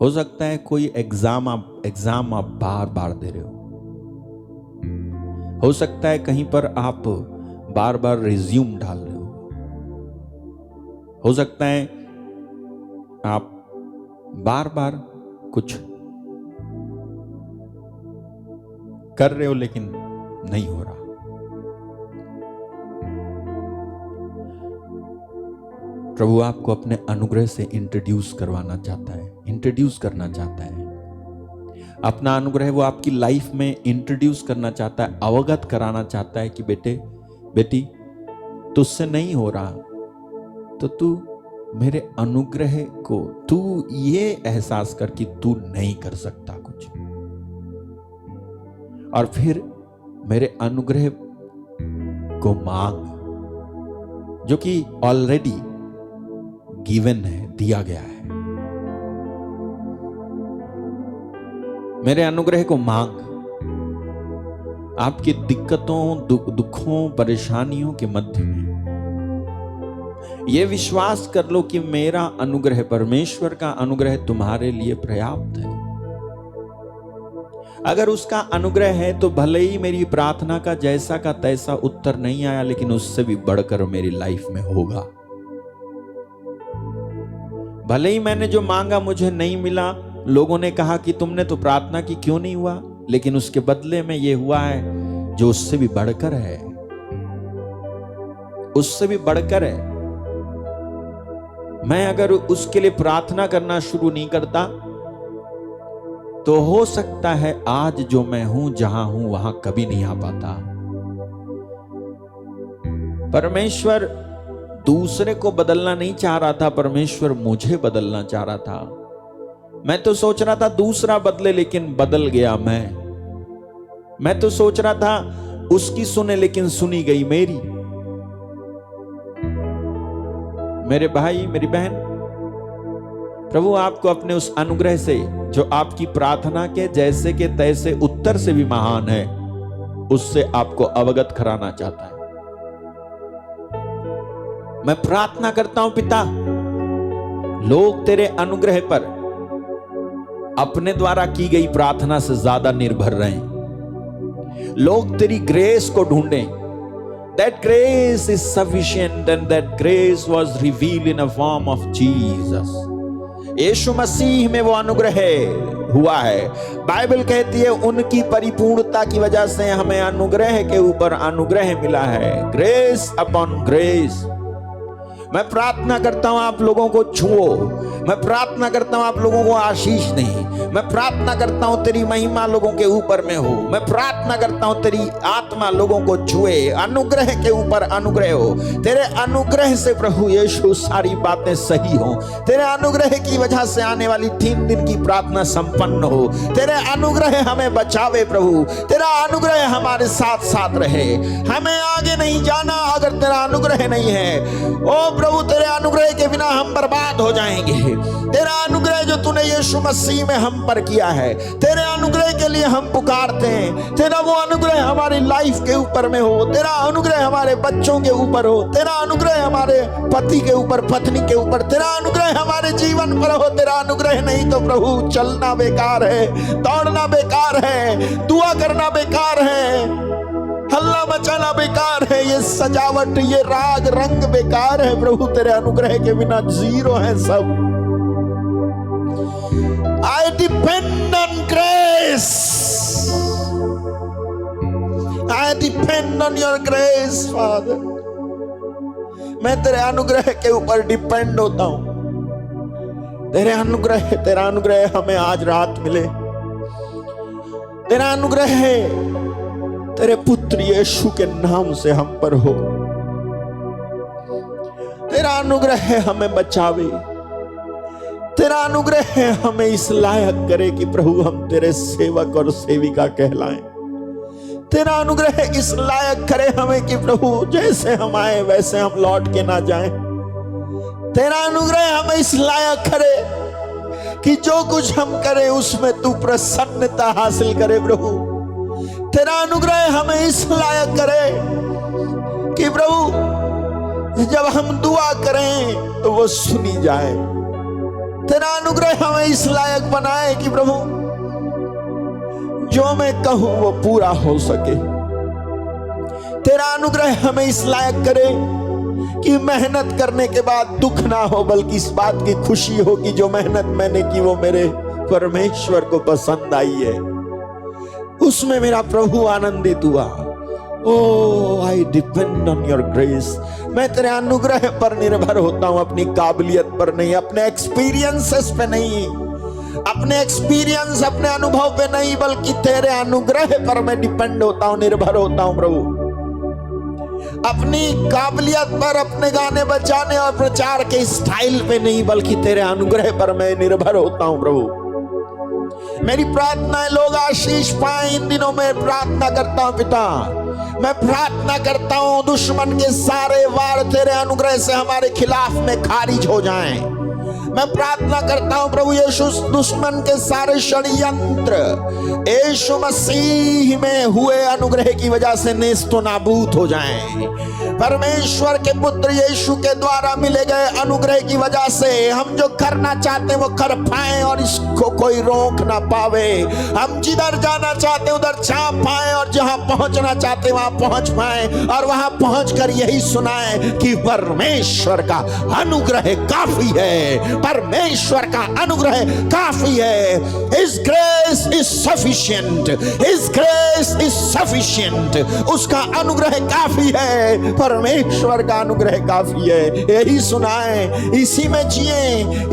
[SPEAKER 1] हो सकता है कोई एग्जाम आप बार बार दे रहे हो सकता है कहीं पर आप बार बार रिज्यूम डाल रहे हो सकता है आप बार बार कुछ कर रहे हो लेकिन नहीं हो रहा। प्रभु आपको अपने अनुग्रह से इंट्रोड्यूस करना चाहता है। अपना अनुग्रह वो आपकी लाइफ में इंट्रोड्यूस करना चाहता है, अवगत कराना चाहता है कि बेटी तुझसे नहीं हो रहा, तो तू मेरे अनुग्रह को तू ये एहसास कर कि तू नहीं कर सकता कुछ, और फिर मेरे अनुग्रह को मांग जो कि ऑलरेडी गिवन है, दिया गया है। मेरे अनुग्रह को मांग। आपकी दिक्कतों दुखों परेशानियों के मध्य में यह विश्वास कर लो कि मेरा अनुग्रह, परमेश्वर का अनुग्रह तुम्हारे लिए पर्याप्त है। अगर उसका अनुग्रह है तो भले ही मेरी प्रार्थना का जैसा का तैसा उत्तर नहीं आया, लेकिन उससे भी बढ़कर मेरी लाइफ में होगा। भले ही मैंने जो मांगा मुझे नहीं मिला, लोगों ने कहा कि तुमने तो प्रार्थना की, क्यों नहीं हुआ, लेकिन उसके बदले में यह हुआ है जो उससे भी बढ़कर है, उससे भी बढ़कर है। मैं अगर उसके लिए प्रार्थना करना शुरू नहीं करता तो हो सकता है आज जो मैं हूं, जहां हूं, वहां कभी नहीं आ पाता। परमेश्वर दूसरे को बदलना नहीं चाह रहा था, परमेश्वर मुझे बदलना चाह रहा था। मैं तो सोच रहा था दूसरा बदले, लेकिन बदल गया मैं तो सोच रहा था उसकी सुने, लेकिन सुनी गई मेरी। मेरे भाई मेरी बहन, प्रभु आपको अपने उस अनुग्रह से, जो आपकी प्रार्थना के जैसे के तैसे उत्तर से भी महान है, उससे आपको अवगत कराना चाहता है। मैं प्रार्थना करता हूं पिता, लोग तेरे अनुग्रह पर अपने द्वारा की गई प्रार्थना से ज्यादा निर्भर रहें। लोग तेरी ग्रेस को ढूंढें। That grace is sufficient, and that grace was revealed in a form of Jesus. यीशु मसीह में वो अनुग्रह हुआ है। बाइबल कहती है उनकी परिपूर्णता की वजह से हमें अनुग्रह के ऊपर अनुग्रह मिला है, ग्रेस अपॉन ग्रेस। मैं प्रार्थना करता हूं आप लोगों को छुओ, मैं प्रार्थना करता हूं आप लोगों को आशीष नहीं, मैं प्रार्थना करता हूं तेरी महिमा लोगों के ऊपर में हो, मैं प्रार्थना करता हूं तेरी आत्मा लोगों को छुए, अनुग्रह के ऊपर अनुग्रह हो। तेरे अनुग्रह से प्रभु यीशु सारी बातें सही हो, तेरे अनुग्रह की वजह से आने वाली 3 दिन की प्रार्थना संपन्न हो। तेरे अनुग्रह हमें बचावे प्रभु, तेरा अनुग्रह हमारे साथ साथ रहे। हमें आगे नहीं जाना अगर तेरा अनुग्रह नहीं है। ओ प्रभु, तेरे अनुग्रह के बिना हम बर्बाद हो जाएंगे। तेरा अनुग्रह जो तूने यीशु मसीह में हम पर किया है, तेरे अनुग्रह के लिए हम पुकारते हैं। तेरा वो अनुग्रह हमारी लाइफ के ऊपर में हो, तेरा अनुग्रह हमारे बच्चों के ऊपर हो, तेरा अनुग्रह हमारे पति के ऊपर, पत्नी के ऊपर, तेरा अनुग्रह हमारे जीवन पर हो। तेरा अनुग्रह नहीं तो प्रभु चलना बेकार है, दौड़ना बेकार है, दुआ करना बेकार है, हल्ला मचाना बेकार है, ये सजावट, ये राग रंग बेकार है। प्रभु तेरे अनुग्रह के बिना जीरो है सब। I depend on grace. I depend on your grace, Father. मैं तेरे अनुग्रह के ऊपर डिपेंड होता हूं। तेरा अनुग्रह हमें आज रात मिले। तेरा अनुग्रह तेरे पुत्र यीशु के नाम से हम पर हो। तेरा अनुग्रह हमें बचावे। तेरा अनुग्रह हमें इस लायक करे कि प्रभु हम तेरे सेवक और सेविका कहलाएं। तेरा अनुग्रह इस लायक करे हमें कि प्रभु जैसे हम आए वैसे हम लौट के ना जाएं। तेरा अनुग्रह हमें इस लायक करे कि जो कुछ हम करें उसमें तू प्रसन्नता हासिल करे प्रभु। तेरा अनुग्रह हमें इस लायक करे कि प्रभु जब हम दुआ करें तो वो सुनी जाए। तेरा अनुग्रह हमें इस लायक बनाए कि प्रभु जो मैं कहूं वो पूरा हो सके। तेरा अनुग्रह हमें इस लायक करे कि मेहनत करने के बाद दुख ना हो, बल्कि इस बात की खुशी हो कि जो मेहनत मैंने की वो मेरे परमेश्वर को पसंद आई है, उसमें मेरा प्रभु आनंदित हुआ। Oh, I depend on your grace। मैं तेरे अनुग्रह पर निर्भर होता हूं, अपनी काबिलियत पर नहीं, अपने एक्सपीरियंसेस पे नहीं, अपने अनुभव पे नहीं, बल्कि तेरे अनुग्रह पर मैं डिपेंड होता हूं, निर्भर होता हूं प्रभु। अपनी काबिलियत पर, अपने गाने बजाने और प्रचार के स्टाइल पे नहीं, बल्कि तेरे अनुग्रह पर मैं निर्भर होता हूं प्रभु। मेरी प्रार्थना है लोग आशीष पाए। इन दिनों में प्रार्थना करता हूं पिता, मैं प्रार्थना करता हूं दुश्मन के सारे वार तेरे अनुग्रह से हमारे खिलाफ में खारिज हो जाएं। मैं प्रार्थना करता हूं प्रभु यीशु दुश्मन के सारे षड्यंत्र यीशु मसीह में हुए अनुग्रह की वजह से नेस्तो नाबूद हो जाएं। परमेश्वर के पुत्र यीशु के द्वारा मिले गए अनुग्रह की वजह से हम जो करना चाहते हैं वो कर पाए और इसको कोई रोक ना पावे। हम जिधर जाना चाहते हैं उधर जा पाए और जहां पहुंचना चाहते हैं वहां पहुंच पाए और वहां पहुंचकर यही सुनाए कि परमेश्वर का अनुग्रह काफी है, परमेश्वर का अनुग्रह काफी है। His grace is sufficient, His grace is sufficient। उसका अनुग्रह काफी है, परमेश्वर का अनुग्रह काफी है। यही सुनाए, इसी में जिए,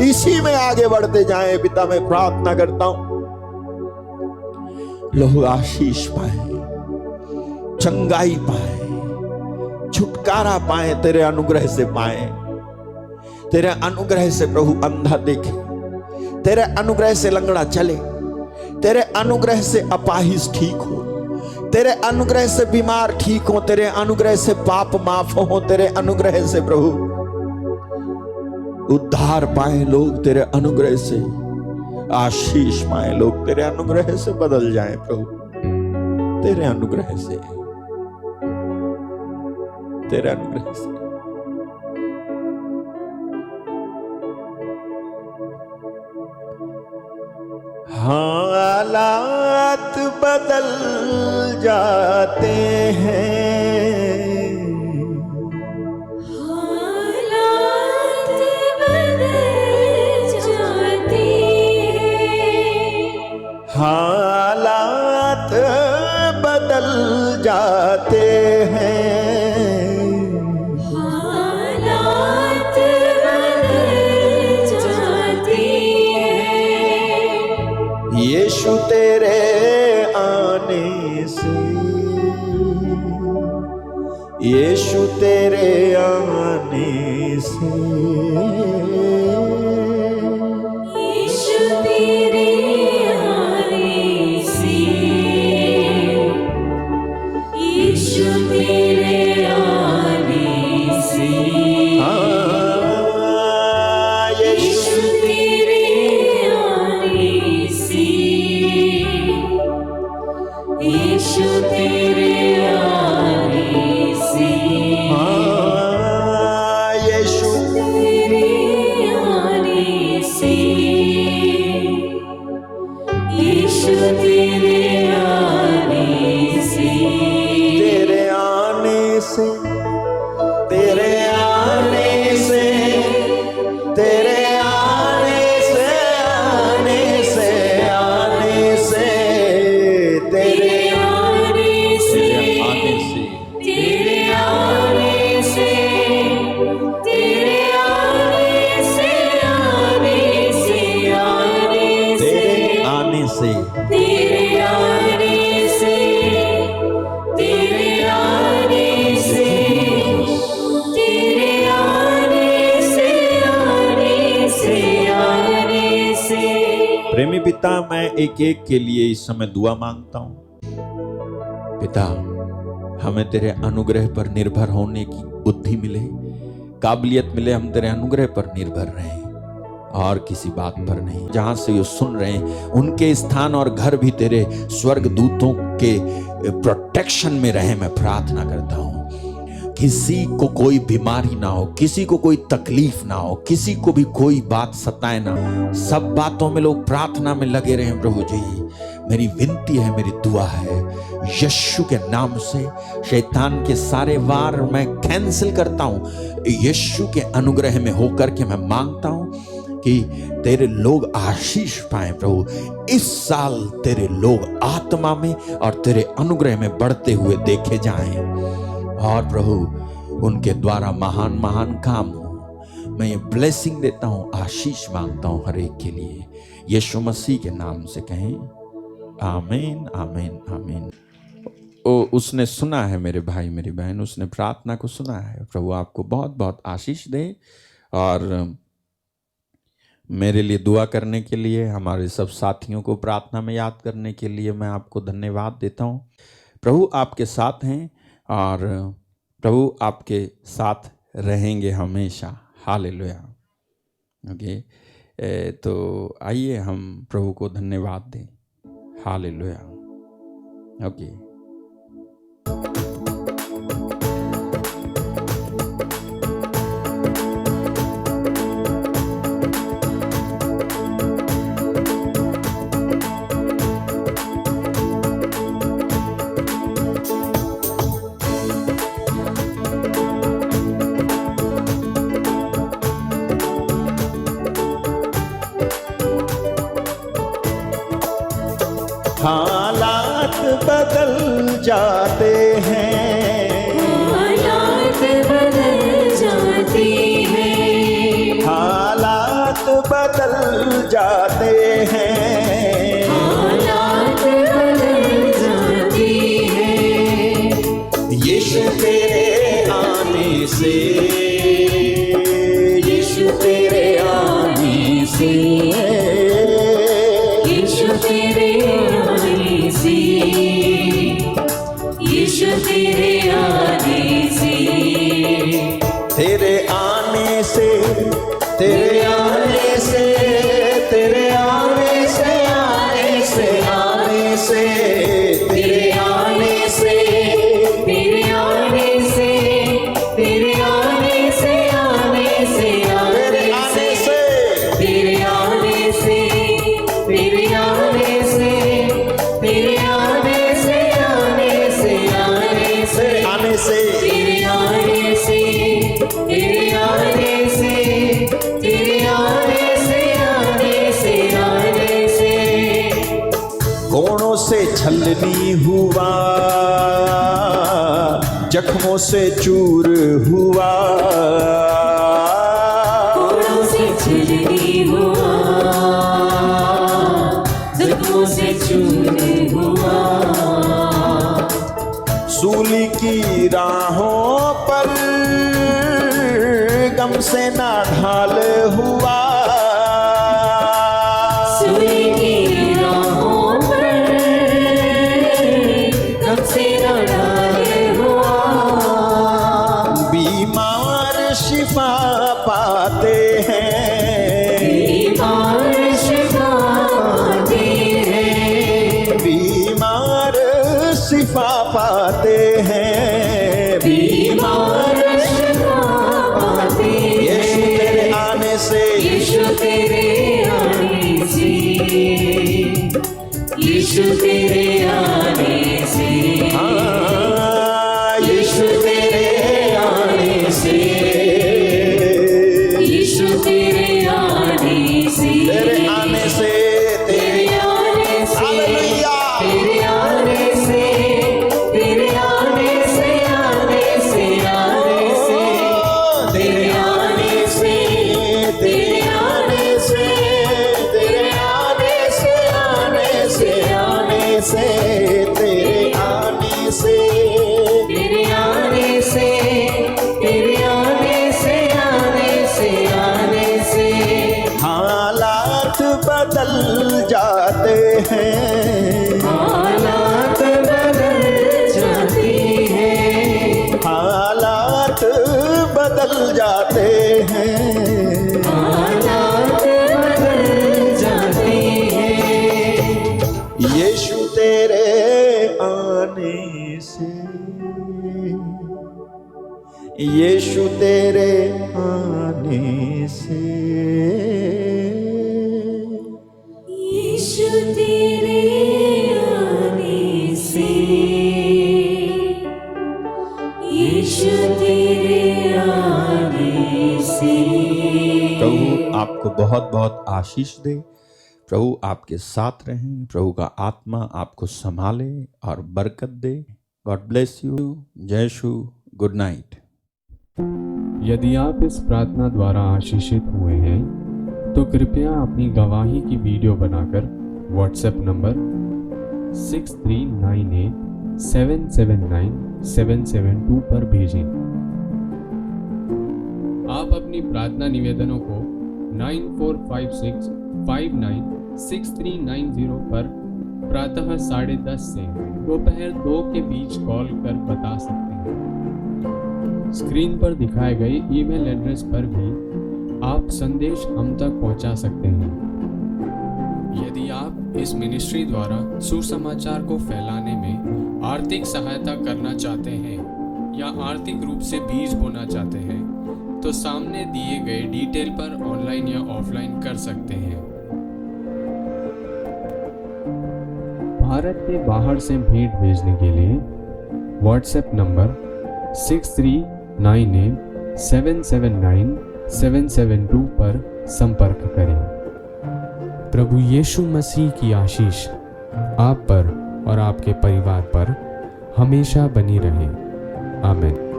[SPEAKER 1] इसी में आगे बढ़ते जाएं। पिता मैं प्रार्थना करता हूं लोग आशीष पाए, चंगाई पाए, छुटकारा पाए, तेरे अनुग्रह से पाए। तेरे अनुग्रह से प्रभु अंधा देखे, तेरे अनुग्रह से लंगड़ा चले, तेरे अनुग्रह से अपाहिज ठीक हो, तेरे अनुग्रह से बीमार ठीक हो, तेरे अनुग्रह से पाप माफ हो, तेरे अनुग्रह से प्रभु उद्धार पाए लोग, तेरे अनुग्रह से आशीष पाए लोग, तेरे अनुग्रह से बदल जाए प्रभु, तेरे अनुग्रह से, तेरे अनुग्रह से। हालात बदल जाते हैं,
[SPEAKER 2] हालात बदल जाते हैं,
[SPEAKER 1] हालात बदल जाते हैं,
[SPEAKER 2] हालात बदल जाते हैं।
[SPEAKER 1] यीशु तेरे आने से, यीशु तेरे आने से,
[SPEAKER 2] यीशु तेरे आने से, यीशु तेरे आने से, यीशु तेरे आने से, यीशु तेरे आने से,
[SPEAKER 1] यीशु
[SPEAKER 2] तेरे आने से, यीशु तेरे आने से,
[SPEAKER 1] तेरे आने से, तेरे आने से, तेरे आने से, आने से, आने से, तेरे
[SPEAKER 2] आने से,
[SPEAKER 1] आने प्रेमी पिता, मैं एक एक के लिए इस समय दुआ मांगता हूं। पिता, हमें तेरे अनुग्रह पर निर्भर होने की बुद्धि मिले, काबिलियत मिले, हम तेरे अनुग्रह पर निर्भर रहें और किसी बात पर नहीं। जहां से ये सुन रहे हैं उनके स्थान और घर भी तेरे स्वर्ग दूतों के प्रोटेक्शन में रहे, मैं प्रार्थना करता हूं। किसी को कोई बीमारी ना हो, किसी को कोई तकलीफ ना हो, किसी को भी कोई बात सताए ना, सब बातों में लोग प्रार्थना में लगे रहें। प्रभु जी, मेरी विनती है, मेरी दुआ है, यीशु के नाम से शैतान के सारे वार मैं कैंसिल करता हूं। यीशु के अनुग्रह में होकर के मैं मांगता हूं कि तेरे लोग आशीष पाएं। प्रभु, इस साल तेरे लोग आत्मा में और तेरे अनुग्रह में बढ़ते हुए देखे जाएं और प्रभु उनके द्वारा महान महान काम हो। मैं ये ब्लेसिंग देता हूं, आशीष मांगता हूं हर एक के लिए, यीशु मसीह के नाम से कहें आमीन, आमीन, आमीन। उसने सुना है मेरे भाई मेरी बहन, उसने प्रार्थना को सुना है। प्रभु आपको बहुत बहुत आशीष दे। और मेरे लिए दुआ करने के लिए, हमारे सब साथियों को प्रार्थना में याद करने के लिए मैं आपको धन्यवाद देता हूँ। प्रभु आपके साथ हैं और प्रभु आपके साथ रहेंगे हमेशा। हालेलुया। ओके, तो आइए हम प्रभु को धन्यवाद दें। हालेलुया। ओके, हालात बदल जाते हैं,
[SPEAKER 2] हालात बदल जाते हैं,
[SPEAKER 1] हालात बदल जाते हैं,
[SPEAKER 2] हालात बदल जाते हैं।
[SPEAKER 1] यीशु तेरे आने से, यीशु तेरे आने से,
[SPEAKER 2] यीशु तेरे आने से, यीशु तेरे आने से,
[SPEAKER 1] तेरे आने से, तेरे आने से, तेरे आने से, आने से, आने से, तेरे आने से,
[SPEAKER 2] तेरे आने से, तेरे आने से, आने से,
[SPEAKER 1] तेरे आने से,
[SPEAKER 2] तेरे आने से, तेरे आने से, तेरे आने से, आने से, आने से,
[SPEAKER 1] आने से,
[SPEAKER 2] तेरे आने से, तेरे आने से, तेरे आने से, आने से, आने से।
[SPEAKER 1] कोणों से छलनी हुआ, जख्मों से चूर हुआ,
[SPEAKER 2] कोड़ों से छलनी हुआ, जख्मों से चूर हुआ,
[SPEAKER 1] सूली की राहों पर गम से ना ढाल हुआ,
[SPEAKER 2] सूली की राहों पर गम से न ढाल हुआ,
[SPEAKER 1] बीमार शिफा पाते हैं,
[SPEAKER 2] बीमार शिफा पाते हैं,
[SPEAKER 1] बीमार शिफा पाते हैं,
[SPEAKER 2] बीमार शिफा पाते
[SPEAKER 1] यीशु
[SPEAKER 2] हैं।
[SPEAKER 1] तेरे आने से,
[SPEAKER 2] यीशु तेरे आने से, यीशु तेरे आने से,
[SPEAKER 1] हाँ, यीशु तेरे आने से,
[SPEAKER 2] यीशु तेरे आने से,
[SPEAKER 1] तेरे आने से,
[SPEAKER 2] तेरे आने से,
[SPEAKER 1] हालेलुया,
[SPEAKER 2] तेरे आने से, तेरे आने से, आने से, आने से, तेरे आने से, तेरे आने से, तेरे आने से, आने से, आने से, तेरे आने से, तेरे आने से, तेरे आने से, आने से, आने से।
[SPEAKER 1] हालात बदल जा आने से, यीशु तेरे आने से,
[SPEAKER 2] यीशु तेरे आने से, यीशु तेरे आने से।
[SPEAKER 1] प्रभु आपको बहुत बहुत आशीष दे। प्रभु आपके साथ रहें। प्रभु का आत्मा आपको संभाले और बरकत दे। God bless you. जय यीशु। Good night.
[SPEAKER 3] यदि आप इस प्रार्थना द्वारा आशीषित हुए हैं तो कृपया अपनी गवाही की वीडियो बनाकर व्हाट्सएप नंबर 6398779772 पर भेजें। आप अपनी प्रार्थना निवेदनों को 9456596390 पर प्रातः 10:30 से दोपहर 2 के बीच कॉल कर बता सकते हैं। स्क्रीन पर दिखाए गए ईमेल एड्रेस पर भी आप संदेश हम तक पहुंचा सकते हैं। यदि आप इस मिनिस्ट्री द्वारा सुसमाचार को फैलाने में आर्थिक सहायता करना चाहते हैं या आर्थिक रूप से बीज बोना चाहते हैं तो सामने दिए गए डिटेल पर ऑनलाइन या ऑफलाइन कर सकते हैं। भारत के बाहर से भेंट भेजने के लिए व्हाट्सएप नंबर 6398779772 पर संपर्क करें। प्रभु यीशु मसीह की आशीष आप पर और आपके परिवार पर हमेशा बनी रहे। आमीन।